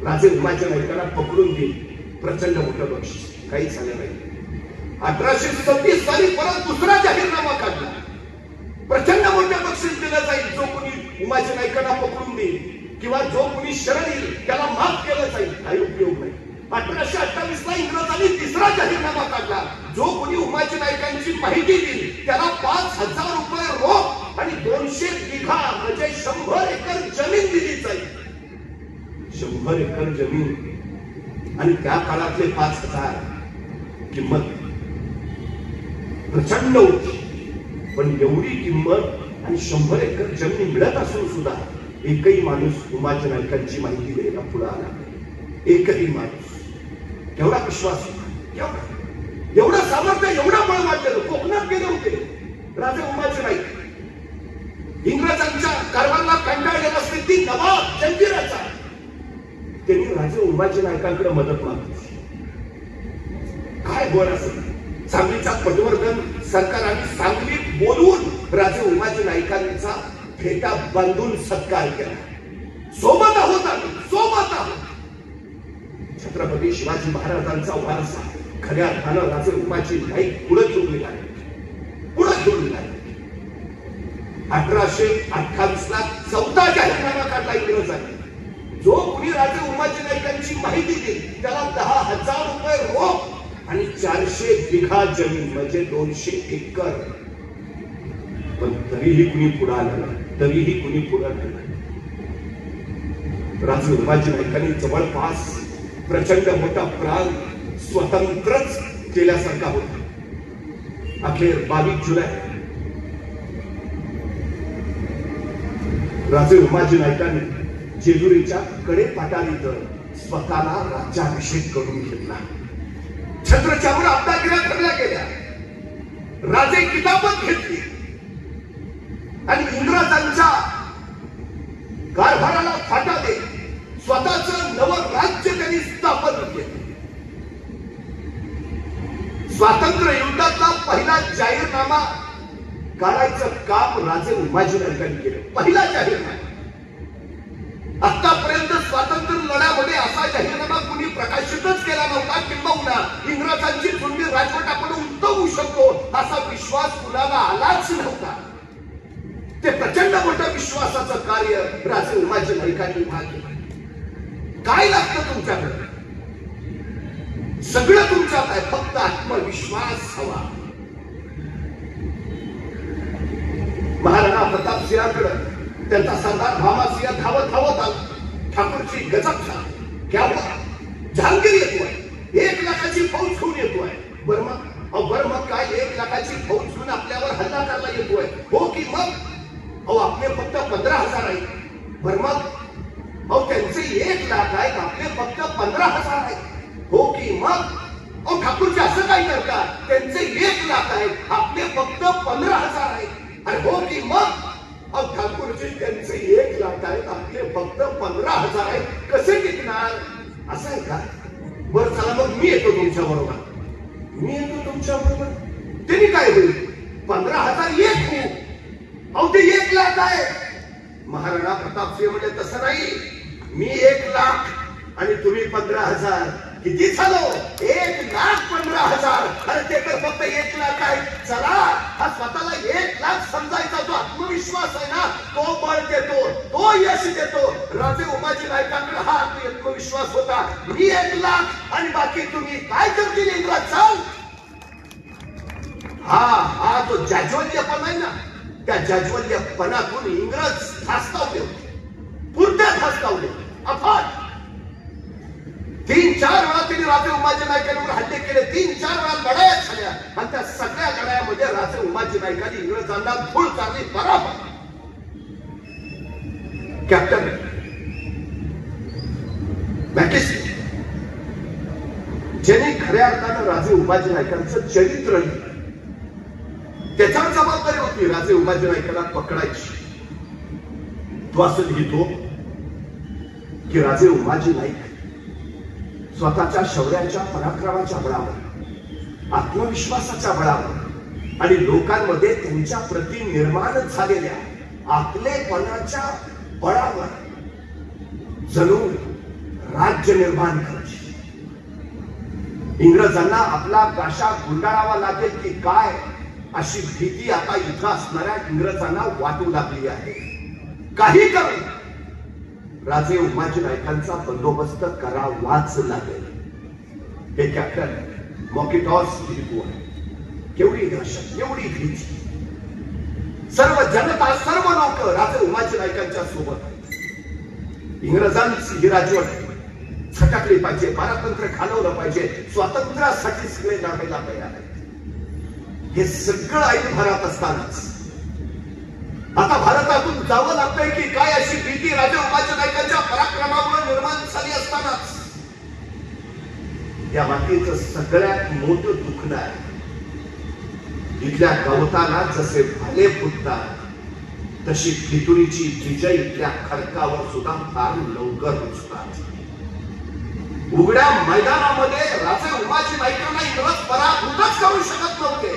राजे उमाजी नाईकांना पकडून देईल प्रचंड मोठं बक्षीस. काही झालं नाही. 1826 साली परत दुसरा जाहीरनामा काढला. प्रचंड मोठं बक्षीस दिलं जाईल जो कोणी उमाजी नाईकांना पकडून देईल किंवा जो कोणी शरण येईल त्याला माफ केलं जाईल. काही उपयोग नाही. 1828 ला इंग्रजांनी तिसरा जाहीरनामा काढला. जो कोणी उमाजी नाईकांची माहिती देईल त्याला 5000 रुपये रोख आणि 200 बिघा म्हणजे 100 एकर जमीन दिली जाईल. 100 एकर जमीन आणि त्या काळातले 5000 किंमत प्रचंड होती. पण एवढी किंमत आणि 100 एकर जमीन मिळत असून सुद्धा एकही माणूस उमाजी नाईकांची माहिती द्यायला पुढे आला. एकही माणूस. एवढा विश्वास होता, एवढं सामर्थ्य, एवढं बळ वाटलेलं. कोकणात गेले होते राजे उमाजी नाईक. इंग्रजांच्या कारभाराला कंटाळलेला असते ती नवाब जंजीराचा, त्यांनी राजे उमाजी नाईकांकडे मदत मागितली. काय बोल असेल. सांगलीच्या पटवर्धन सरकाराने सांगलीत बोलवून राजे उमाजी नाईकांचा फेटा बांधून सत्कार केला. सोबत आहोत आम्ही, सोबत आहोत. छत्रपती शिवाजी महाराजांचा वारसा खऱ्या अर्थानं राजे उमाजी नाईक पुढे घेऊन निघाले, पुढे घेऊन निघाले. 1828 ला 4था जाहीरनामा काढला इंग्रजांनी. जो कोणी राजे उमाजी नाईकांची माहिती देईल त्याला 10,000 रुपये रोख आणि 400 बिघा जमीन म्हणजे 200 एकर. पण तरीही कुणी पुढे आलं नाही, तरीही कुणी पुढे आलं नाही. राजे उमाजी नाईकांनी जवळपास प्रचंड मोठा प्राण स्वतंत्रच केल्यासारखा होता. अखेर 22 जुलै राजे उमाजी नाईकांनी जेजुरीच्या कडेपाटालीत स्वतःला राज्याभिषेक करून घेतला. छत्रछावर आपदागिऱ्या ठरल्या गेल्या, राजे किताबत घेतली आणि इंग्रजांच्या कारभाराला फाटा देत स्वतःचं नवं राज्य त्यांनी स्थापन केलं. स्वातंत्र्य युद्धातला पहिला जाहीरनामा काढायचं काम राजे उमाजी नाईकांनी केलं. पहिला जाहीरनामा. आतापर्यंत स्वातंत्र्य लढ्यामध्ये असा जाहीरनामा कुणी प्रकाशितच केला नव्हता. किंबहुना इंग्रजांची झुंडी राजवट आपण उमटवू शकतो असा विश्वास कुणाला आलाच नव्हता. ते प्रचंड मोठं विश्वासाचं कार्य राजे उमाजी नाईकांनी उभा केलं. काय लागतं तुमच्याकडे? सगळं तुमच्यात आहे, फक्त आत्मविश्वास हवा. महाराणा प्रताप सिंहाकडे त्यांचा सरदार भामासिंह धावत धावत आला. ठाकूरची गजब झाली. क्या जहांगीर येतोय, 1 लाखाची फौज घेऊन येतोय. बरं मग काय 1 लाखाची फौज घेऊन आपल्यावर हल्ला करायला येतोय? हो की मग? अहो आपले फक्त 15,000 आहेत. बरं मग? अहो त्यांचे 1 लाख आहेत, आपले फक्त 15,000 आहेत. हो की मग? अहो ठाकूरचे असं काय करतात? त्यांचे 1 लाख आहेत, आपले फक्त 15,000 आहेत. अरे हो की मग? अहो ठाकूरचे त्यांचे 1 लाख आहेत, आपले फक्त 15,000 आहेत. कसे टिकणार? असं आहे का? बरं चला मग मी येतो तुमच्या बरोबर. मी येतो तुमच्या बरोबर. त्यांनी काय होईल? 15,000 एक होऊ. अहो ते 1 लाख आहे. महाराणा प्रताप सिंह म्हणजे तसं नाही. मी 1 लाख आणि तुम्ही 15,000. किती झालं? 1,15,000. अरे ते तर फक्त 1 लाख आहे. चला हा स्वतःला 1 लाख समजायचा जो आत्मविश्वास आहे ना, तो बळ देतो, तो यश देतो. राजे उमाजी नाईकांकडे हा आत्मविश्वास होता. मी 1 लाख आणि बाकी तुम्ही काय करतील इंग्रज? चाल. हा जो जाज्वल्यपणा आहे ना, त्या जाज्वल्यपणातून इंग्रज धास्तावले होते, पुरत्या धास्तावले. अफाट 3-4 वेळा त्यांनी राजे उमाजी नाईकांवर हल्ले केले. 3-4 वेळा लढाया झाल्या आणि त्या सगळ्या लढायामध्ये राजे उमाजी नाईकांनी इंग्रजांना धूळ चालली. बराबर. कॅप्टन मॅकेस्टी ज्यांनी खऱ्या अर्थानं राजे उमाजी नाईकांचं चरित्र लिहिलं, त्याच्यावर जबाबदारी होती राजे उमाजी नाईकांना पकडायची. तो असं लिहितो की राजे उमाजी नाईक स्वतःच्या शौर्याच्या पराक्रमाच्या बळावर, आत्मविश्वासाच्या बळावर आणि लोकांमध्ये त्यांच्या प्रती निर्माण झालेल्या आपलेपणाच्या बळावर जणू राज्य निर्माण करायचे. इंग्रजांना आपला गाशा गुंडाळावा लागेल की काय अशी भीती आता इथं असणाऱ्या इंग्रजांना वाटू लागली आहे. काही करून राजे उमाजी नाईकांचा बंदोबस्त करावाच लागेल. हे कॅप्टन मॉकिटॉस लिहितो आहे. केवढी दहशत, एवढी भीती. सर्व जनता, सर्व लोक राजे उमाजी नाईकांच्या सोबत आहेत. इंग्रजांची ही राजवट झटकली पाहिजे, पारतंत्र्य घालवलं पाहिजे, स्वातंत्र्यासाठी सगळे लढायला तयार आहेत. हे सगळं ऐन भरात असतानाच आता भारतातून जावं लागतंय की काय अशी भीती राजे उमाजी नाईकांच्या पराक्रमामुळे निर्माण झाली असतानाच या मातीचं सगळ्यात मोठं दुखणं आहे. इथल्या गवताला जसे भाले फुटतात तशी फितुरीची विजय इथल्या खडकावर सुद्धा फार लवकर रुजतात. उघड्या मैदानामध्ये राजे उमाजी नाईकांना इंग्रज पराभूतच करू शकत नव्हते.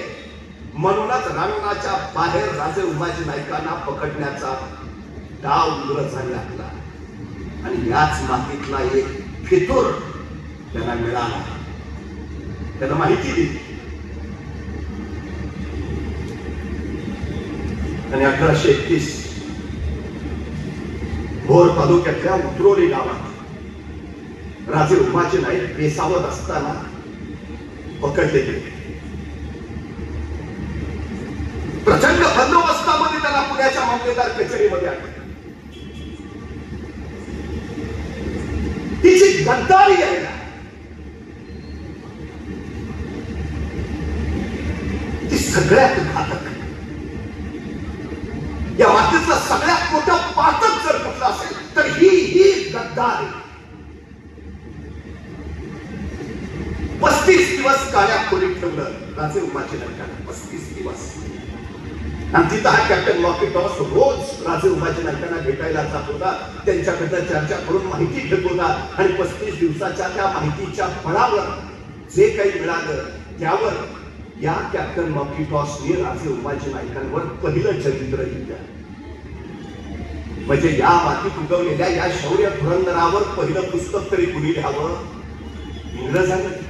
म्हणूनच रांगणाच्या बाहेर राजे उमाजी नाईकांना पकडण्याचा डाव इंग्रजांनी आखला आणि याच मातीतला एक फितूर त्यांना मिळाला. त्यांना माहिती दिली आणि 1831 भोर तालुक्यातल्या उतरोली गावात राजे उमाजी नाईक बेसावत असताना पकडले गेले. प्रचंड बंदोबस्तामध्ये त्यांना पुण्याच्या मामलेदार कचेरीमध्ये आणले. तिची गद्दारी आहे ना, ती सगळ्यात घातक. या मातीचं सगळ्यात मोठं पातक जर कुठलं असेल तर ही गद्दारी. 35 दिवस काळ्या खोलीत ठेवलं राजे उमाजी नाईकांना. 35 दिवस. आणि तिथं हा कॅप्टन मॉकिटॉस रोज राजे उमाजी नाईकांना भेटायला जात होता, त्यांच्याकडनं चर्चा करून माहिती घेत होता आणि 35 दिवसाच्या त्या माहितीच्या बळावर जे काही मिळालं त्यावर या कॅप्टन मॉकिटॉसने राजे उमाजी नाईकांवर पहिलं चरित्र लिहिलं. म्हणजे या मातीत उगवलेल्या या शौर्य धुरंदरावर पहिलं पुस्तक तरी कुणी लिहावं? इंग्रजांनी.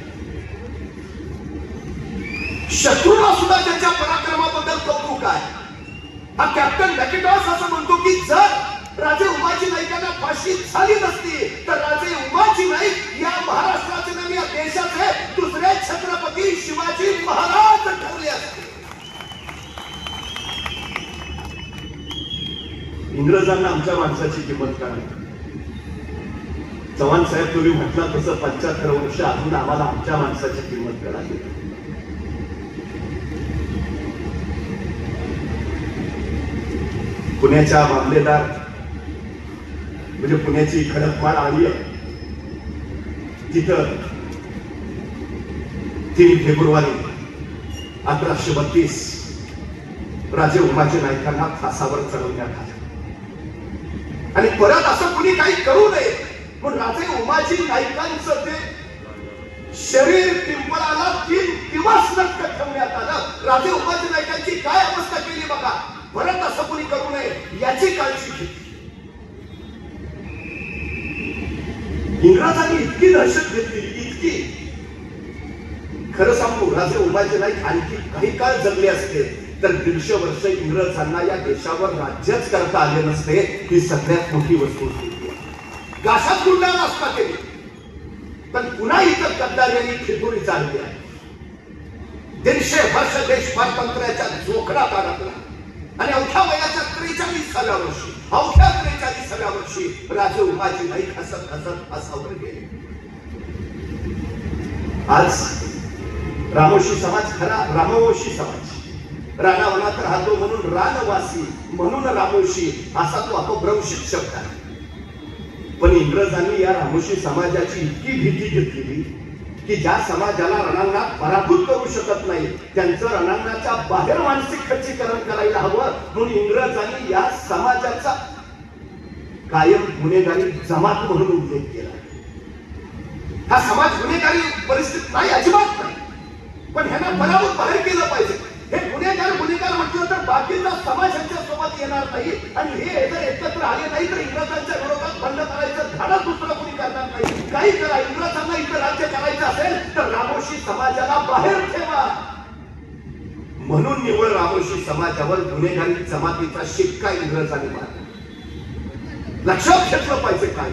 शत्रूला सुद्धा त्यांच्या पराक्रमाबद्दल कौतुक आहे. हा कॅप्टन मॅकिंटॉश असं म्हणतो की जर राजे उमाजी नाईकांना फाशी झाली नसती तर राजे उमाजी नाईक या महाराष्ट्राचे आणि या देशाचे दुसरे छत्रपती शिवाजी महाराज ठरले असते. इंग्रजांना आमच्या माणसाची किंमत कळाली. चव्हाण साहेब तुम्ही म्हटलं तसं 75 वर्ष अजून आम्हाला आमच्या माणसाची किंमत कळाली. पुण्याच्या मामलेदार म्हणजे पुण्याची खडकवाड आली आहे तिथं 3 फेब्रुवारी 1832 राजे उमाजी नाईकांना फासावर चढवण्यात आलं आणि परत असं कुणी काही करू नये पण राजे उमाजी नाईकांचं ते शरीर पिंपळाला 3 दिवस नष्ट ठेवण्यात आलं. राजे उमाजी नाईकांची काय अवस्था केली बघा. परत असं कुणी करू नये याची काळजी घेतली. इंग्रजांनी इतकी दहशत घेतली इतकी. खरं सांगू राजे उमाजी नाईक आणखी काही काळ जगले असते तर 150 वर्ष इंग्रजांना या देशावर राज्यच करता आले नसते. ही सगळ्यात मोठी वस्तू होती. गाशात गुंडाळा असता केली पण पुन्हा इथं गद्दारी खिदुरी चालली आहे. 150 वर्ष देश स्वातंत्र्याच्या जोखडात अडकला आणि अवघ्या वयाच्या 43व्या वर्षी राजे उमाजी नाईक हसत हसत फासावर गेले. आज रामोशी समाज खरा रामवंशी समाज रानावनात राहतो म्हणून रानवासी म्हणून रामोशी असा तो अपभ्रंशित शब्द आहे. पण इंग्रजांनी या रामोशी समाजाची इतकी भीती घेतलेली की ज्या समाजाला रणांगणात पराभूत करू शकत नाही त्यांचं रणांगणाच्या बाहेर मानसिक खच्चीकरण करायला हवं म्हणून इंग्रजांनी या समाजाचा कायम गुन्हेगारी जमात म्हणून उल्लेख केला. हा समाज गुन्हेगारी परिस्थिती नाही अजिबात नाही पण ह्यांना पराभूत बाहेर केलं पाहिजे. हे गुन्हेगार म्हटलं तर बाकीचा समाज यांच्या सोबत येणार नाही आणि हे जर एकत्र आले नाही तर इंग्रजांच्या विरोधात बंड करायचं धाडस दुसरं कोणी करणार नाही. काही करा इंग्रजांना इथं राज्य करायचं असेल तर रामोशी समाजाला बाहेर ठेवा म्हणून निवळ रामोशी समाजावर गुन्हेगारी जमातीचा शिक्का इंग्रजांनी मारला. लक्षात घेतलं पाहिजे काय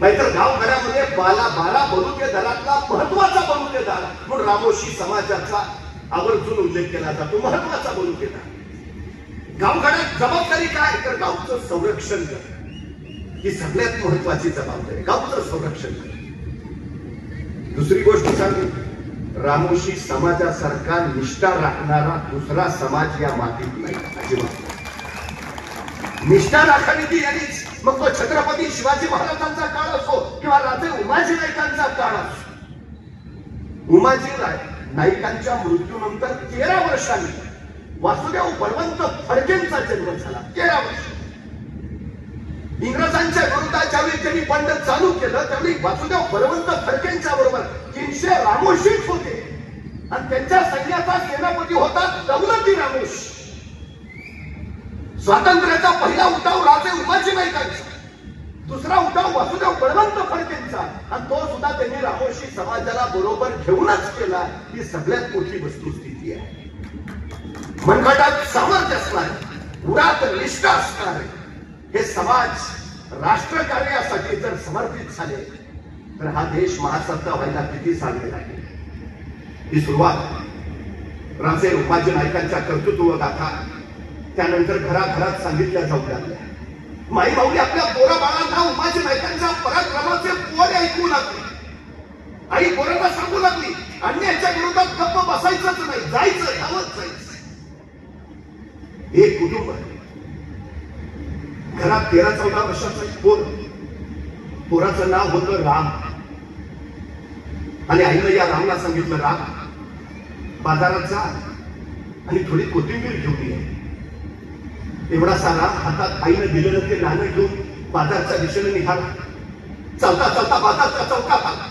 नाहीतर गावगाड्यामध्ये 12 बलुतेदारातला महत्वाचा बलुतेदार म्हणून रामोशी समाजाचा आवर्जून उल्लेख केला जातो. महत्वाचा बलुतेदार. गावगाड्यात जबाबदारी काय तर गावचं संरक्षण करणं ही सगळ्यात महत्वाची जबाबदारी. गावचं संरक्षण करणं. दुसरी गोष्ट सांगू रामोशी समाजासारखा निष्ठा राखणारा दुसरा समाज या मातीत नाही अजिबात. निष्ठा राखावी ती यांनीच मग तो छत्रपती शिवाजी महाराजांचा काळ असो किंवा राजे उमाजी नाईकांचा काळ असो. उमाजी नाईकांच्या मृत्यूनंतर 13 वर्षांनी वासुदेव बळवंत फडकेंचा जन्म झाला. 13 वर्ष. इंग्रजांच्या विरोधात ज्यावेळी त्यांनी बंड चालू केलं त्यावेळी वासुदेव बळवंत फडकेंच्या बरोबर 300 रामोशीच होते आणि त्यांच्या सैन्याचा सेनापती होता दौलती रामोश. स्वातंत्र्याचा पहिला उठाव राजे उमाजी नाईकांचा, दुसरा उठाव वासुदेव बळवंत फडकेंचा आणि तो सुद्धा त्यांनी रामोशी समाजाला बरोबर घेऊनच केला. ही सगळ्यात मोठी वस्तुस्थिती आहे. मनगटात सामर्थ्य असणारे उरात निष्ठा असणारे हे समाज राष्ट्रकार्यासाठी जर समर्पित झाले तर हा देश महासत्ता व्हायला किती साधे लागेल. ही सुरुवात राजे उमाजी नाईकांच्या कर्तृत्व गाथा त्यानंतर घराघरात सांगितल्या जाऊ लागल्या. माई माऊली आपल्या पोरा बाळांना उमाजी नाईकांच्या पराक्रमाचे पोर ऐकू लागले. आई पोरांना सांगू लागली अन्याच्या विरोधात गप्प बसायचंच नाही, जायचं यावंच जायचं. एक कुटुंब घरात 13-14 वर्षाचं पोर. पोराचं नाव होतं राम आणि आईनं या रामला सांगितलं राम बाजारात जा आणि थोडी कोथिंबीर घेऊन ये. एवढासा राम हातात आईनं दिलेलं ते नाणं घेऊन बाजारच्या दिशेने निघाला. चालता चालता बाजारचा चौकात आला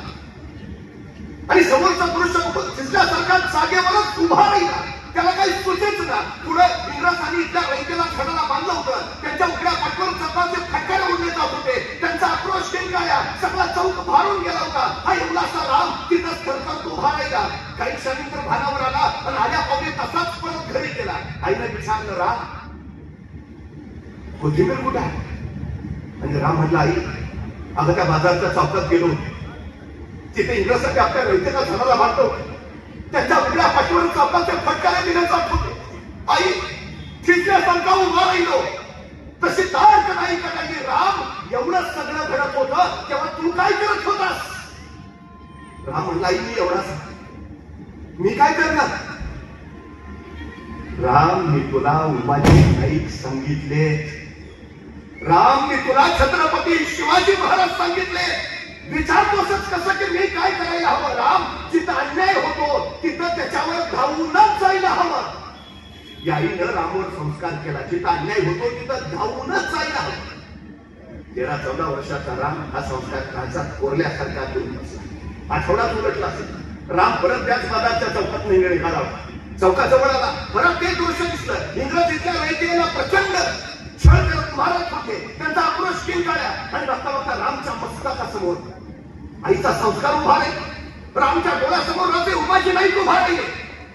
आणि समोरचा पुरुष दिसल्यासारखा जागेवरच उभा राहिला. त्याला काही सुचेच ना. पुढे इंग्रजांनी त्या रैतेला खडाला बांधलं होतं. त्यांच्या उघड्या पाठवर चपाचे फटकारे उडले जात होते. त्यांचा आक्रोश केंद्राया सगळा चौक भारून गेला होता. हा एवढासा राम तिथंच थरथर उभा राहिला. काही क्षणी तर भानावर आला आणि आल्या पावले तसाच परत घरी गेला. आईने विचारलं राम कोथिंबीर कुठे आहे? आणि राम म्हटलं आई अगं त्या बाजारच्या चौकात गेलो तिथे इंग्रजांनी आपल्या रयतेला झाडाला मारतो त्यांच्या उघड्या पाठीवर चौकाचे फटकारे देण्याचा होते. आई खिचल्यासारखा उभा राहिलो तशी ताक नाही करायची. राम एवढं सगळं घडत होतं तेव्हा तू काय करत होतास? राम म्हणला आई मी एवढाच मी काय करणार? राम मी तुला उमाजी नाईक सांगितले. राम मी तुला छत्रपती शिवाजी महाराज सांगितले. विचारतोसच कसं की मी काय करायला हवं? राम जिथं अन्याय होतो तिथं त्याच्यावर धावूनच जायला हवं. याईनं रामवर संस्कार केला. जिथं अन्याय होतो तिथं धावूनच जायला हवं. 13-14 वर्षाचा राम हा संस्कार काळाचा कोरल्यासारखा घेऊन बसला. आठवड्यात उलटला असेल. राम परत त्याच बाजारच्या चौकात निघाला. चौकाजवळ आला. परत ते दृश्य दिसलं. इंग्रज इथल्या रयतेला प्रचंड छळ करत मारत होते. त्यांचा आक्रोश किंकाळ्या आणि बघता बघता रामच्या मस्तकासमोर आईचा संस्कार उभा नाही. रामच्या डोळ्यासमोर राजे उमाजी नाईक उभा नाही.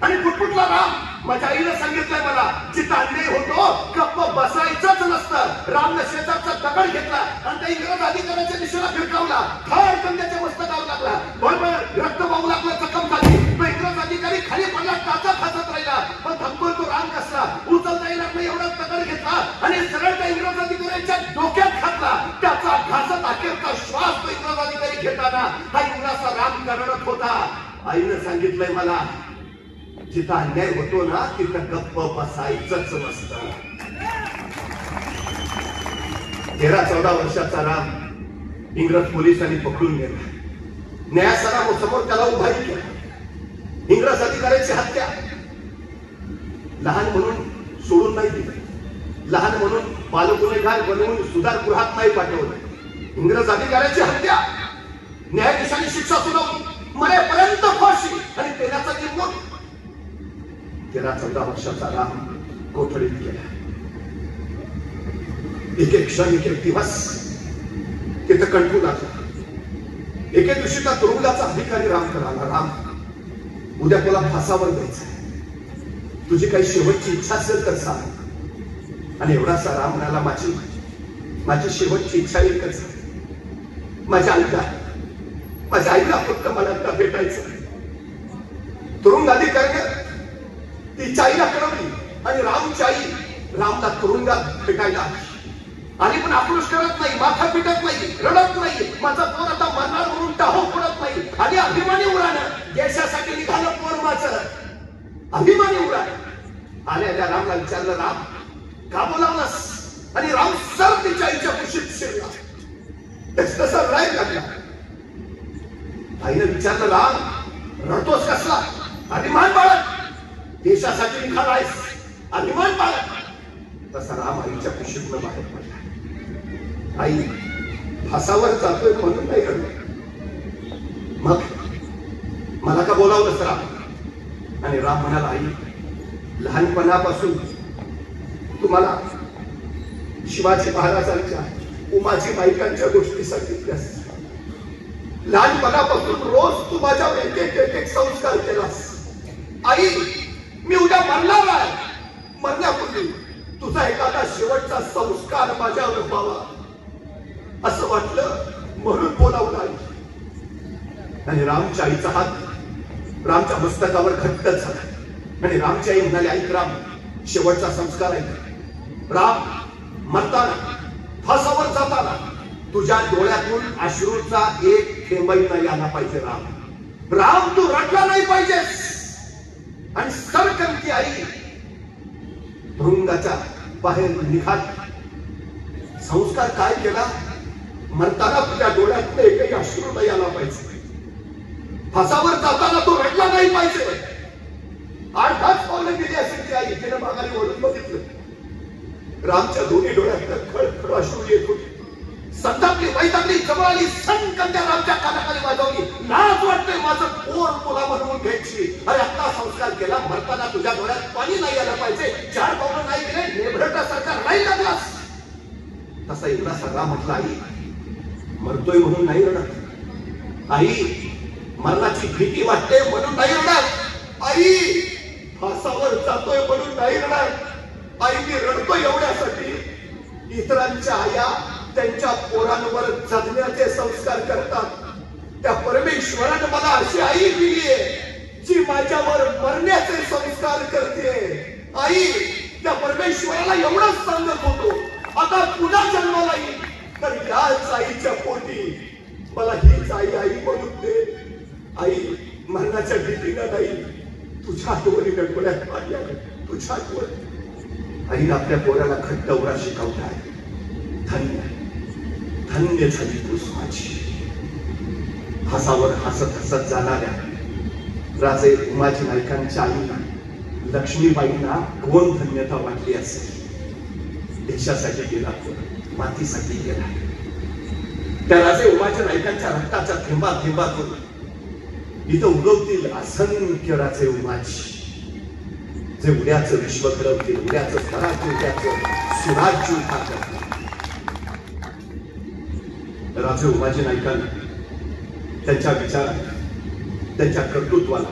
आणि फुटफुटला राम माझ्या आईनं सांगितलंय मला जिथं अन्याय होतो गप्प बसायचंच नसतं. रामने शेजारचा दगड घेतला आणि त्या इंग्रज अधिकाऱ्याच्या दिशेला फिरकावला. खाडकन त्याच्या मस्तकावर लागला. बळबळ रक्त वाहू लागला. जखम झाली. तो इंग्रज अधिकारी खाली पडला. टाचा खाचत राहिला. पण धक्कोय तो राम कसला उचलता येणार नाही एवढा दगड घेतला आणि सरळ त्या इंग्रज अधिकाऱ्यांच्या डोक्यात घातला. त्याचा घासत अखेरचा श्वास तो इंग्रज अधिकारी घेताना हा इंग्रजचा राम करडत होता. आईनं सांगितलंय मला जिथं अन्याय होतो ना तिथं गप्प बसायचंच नसतं. 13-14 वर्षाचा राम इंग्रज पोलिसांनी पकडून गेला. न्यायासनासमोर त्याला उभा केला. इंग्रज अधिकाऱ्याची हत्या. लहान म्हणून सोडून नाही दिलं. लहान म्हणून बालगुन्हेगार बनवून सुधारगृहात नाही पाठवलं. इंग्रज अधिकाऱ्याची हत्या. न्यायाधीशांनी शिक्षा सुनावली. मरेपर्यंत फाशी आणि तेलाचा निर्मूळ. 13-14 वर्षाचा राम कोठडीत गेला. एक एक क्षण एक एक दिवस तिथं कंठू लागला. एके दिवशी त्या तुरुंगाचा अधिकारी राम कराला. राम उद्या तुला फासावर द्यायचं. तुझी काही शेवटची इच्छा असेल तर सांग. आणि एवढासा राम म्हणाला माझी शेवटची इच्छा एकच. माझ्या आईला फक्त मला भेटायचं. तुरुंग अधिकारी तिच्या आईला कळवली आणि रामची आई रामला तुरुंगात भेटायला आणि पण आक्रोश करत नाही. माथा पिटत नाही. रडत नाही. माझा पोर आता मरणार म्हणून टाहो पडत नाही. आणि अभिमानी उराणं देशासाठी निघालं पोर माझं. अभिमानी उराणं आल्या रामला विचारलं राम का बोलावलंस? आणि राम सर तिच्या आईच्या कुशीत शिरला. तसा राय लागला. आईनं विचारलं राम रडतोस कसला? अभिमान बाळग देशासाठी निघालायस. अभिमान बाळग. तसा राम आईच्या कुशीतनं बाहेर पडला. आई फासावर जातोय म्हणून नाही रडलो. मग मला का बोलावलंस राम? आणि राम म्हणाला आई लहानपणापासून तुम्हाला शिवाजी महाराजांच्या उमाजी नाईकांच्या गोष्टी सांगितल्यास. लहानपणापासून रोज तू माझ्यावर एक एक संस्कार केलास. आई मी उद्या मरणार आहे. मरण्यापूर्वी तुझा एखादा शेवटचा संस्कार माझ्यावर व्हावा असं वाटलं म्हणून बोलावलं आई. आणि रामच्या आईचा हात रामच्या मस्तकावर घट्ट झाला आणि रामची आई म्हणाली ऐक राम शेवटचा संस्कार ऐक. राम मरताना फासावर जाताना तुझ्या डोळ्यातून अश्रूचा एक थेंबही नाही आला पाहिजे. राम तू रडला नाही पाहिजेस. आणि सरकमती आई तुरुंगाच्या बाहेर निघाली. संस्कार काय केला? मरताना तुझ्या डोळ्यात एकही अश्रू नाही आला पाहिजे. फासावर जाताना तो रडला नाही पाहिजे. 8-10 पावलं गेली असेल ती आई. तिने माघारी वळून बघितलं. रामच्या दोन्ही डोळ्यात खळखळ अश्रू येत होते. संतापली वैतागली जवळ आली. सनकन त्या रामच्या कानाखाली वाजवली. लाज वाटतंय माझं पोर तुला म्हणून घ्यायची. अरे आता संस्कार केला. मरताना तुझ्या डोळ्यात पाणी नाही आलं पाहिजे. 4 पावलं नाही गेले नेभरटासारखा नाही लागलास. तसा इंग्रज राम म्हटला आई मरतोय म्हणून नाही रडत. आई मरणाची भीती वाटते म्हणून नाही रडत. आई फासावर जातोय म्हणून नाही रडत. आई मी रडतो एवढ्यासाठी, इतरांच्या आया त्यांच्या पोरांवर जगण्याचे संस्कार करतात. त्या परमेश्वराने मला अशी आई दिलीये जी माझ्यावर मरण्याचे संस्कार करते. आई, त्या परमेश्वराला एवढंच सांगत होतो, आता पुन्हा जन्माला येईल तर याच आईच्या पोटी मला हीच आई आई म्हणून दे. आई मरणाच्या भीतीनं नाही, तुझ्या आठवणीनं डोळ्यात पाडल्या, तुझ्या आठवण. आईने आपल्या पोराला घट्ट उरा शिकवलाय. धन्य धन्य झाली तूच माझी. हसावर हसत हसत जाणाऱ्या राजे उमाजी नाईकांच्या आईला लक्ष्मीबाईंना कोण धन्यता वाटली असेल. देशासाठी गेला, मातीसाठी गेला. त्या राजे उमाजी नाईकांच्या रक्ताच्या थेंबा थेंबातून इथं उगवतील असंख्य राजे उमाजी, जे उद्याचं विश्व घडवतील, उद्याचं स्वराज्य, उद्याचं सुराज्य उभा करतील. राजे उमाजी नाईकांना त्यांच्या विचारात, त्यांच्या कर्तृत्वाला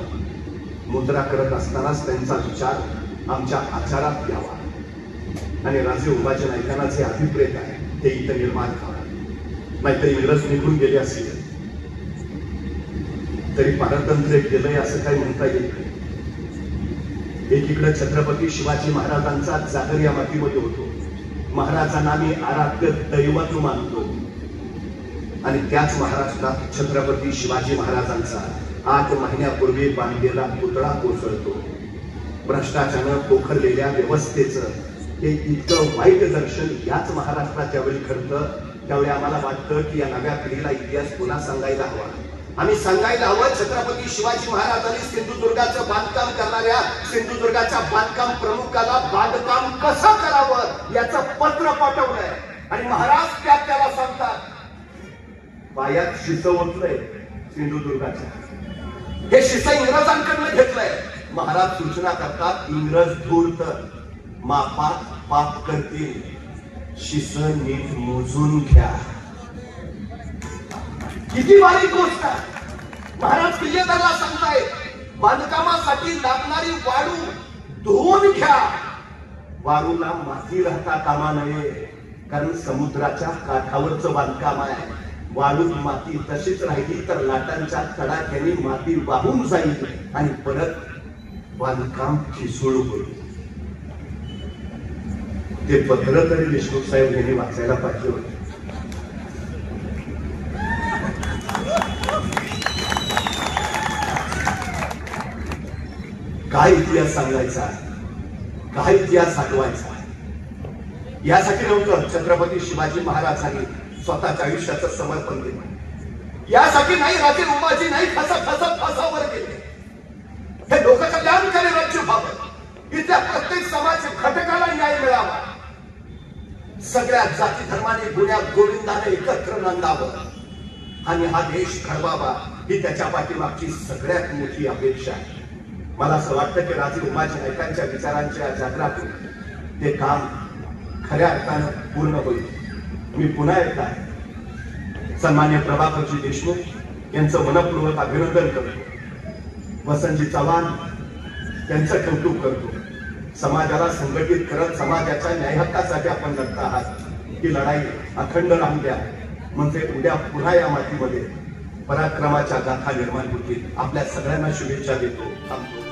मुद्रा करत असतानाच त्यांचा विचार आमच्या आचारात यावा आणि राजे उमाजी नाईकांना जे अभिप्रेत आहे ते इथं निर्माण व्हावं. नाहीतर इंग्रज निघून गेले असले तरी पारतंत्र्य गेलंय असं काही म्हणता येत नाही. एकीकडे छत्रपती शिवाजी महाराजांचा जागर या मातीमध्ये होतो. महाराजांना मी आराध्य दैवत मानतो आणि त्याच महाराष्ट्रात छत्रपती शिवाजी महाराजांचा 8 महिन्यापूर्वी बांधलेला पुतळा कोसळतो. भ्रष्टाचारानं पोखरलेल्या व्यवस्थेचं हे इतकं वाईट दर्शन याच महाराष्ट्रात ज्यावेळी घडतं त्यावेळी आम्हाला वाटतं की या नव्या पिढीला इतिहास पुन्हा सांगायला हवा. आम्ही सांगायला हवं, छत्रपती शिवाजी महाराजांनी सिंधुदुर्गाचं बांधकाम करणाऱ्या सिंधुदुर्गाच्या बांधकाम प्रमुखाला बांधकाम कसं करावं याचं पत्र पाठवलंय आणि महाराज त्याला सांगतात पायात शिस ओतलंय सिंधुदुर्गाच्या. हे शिस इंग्रजांकडनं घेतलंय. महाराज सूचना करतात, इंग्रज धूर्त मापात पाप करतील, शिस नीट मोजून घ्या. किती बारीक गोष्ट आहे. महाराज किल्लेदारला सांगताय बांधकामासाठी लागणारी वाळू धुवून घ्या. वाळूला माती राहता कामा नये, कारण समुद्राच्या काठावरचं बांधकाम आहे. वाळू माती तशीच राहिली तर लाटांच्या तडाख्याने माती वाहून जाईल आणि परत बांधकाम ठिसूळ होईल. ते पत्र तरी देशमुख साहेब यांनी वाचायला पाहिजे होते. काय इतिहास सांगायचा, काय इतिहास साठवायचा, यासाठी नव्हतं छत्रपती शिवाजी महाराजांनी स्वतःच्या आयुष्याचं समर्पण केलं. यासाठी नाही राजे उमाजी नाही फसत फसत फासावर गेले. हे लोककल्याणकारी राज्य व्हावं, इथल्या प्रत्येक समाज घटकाला न्याय मिळावा, सगळ्या जाती धर्माने गुण्या गोविंदाने एकत्र नांदावं आणि हा देश घडवावा, ही त्याच्या पाठीमागची सगळ्यात मोठी अपेक्षा आहे. मला असं वाटतं की राजे उमाजी नाईकांच्या विचारांच्या जागरातून ते काम खऱ्या अर्थानं पूर्ण होईल. मी पुन्हा एकदा सन्मान्य प्रभाकरजी देशमुख यांचं मनपूर्वक अभिनंदन करतो. वसंतजी चव्हाण यांचं कौतुक करतो. समाजाला संघटित करत समाजाच्या न्याय हक्कासाठी आपण लढत आहात. ही लढाई अखंड राहू द्या, म्हणजे उद्या पुन्हा या मातीमध्ये पराक्रमाच्या गाथा निर्माण होतील. आपल्या सगळ्यांना शुभेच्छा देतो. थांबतो.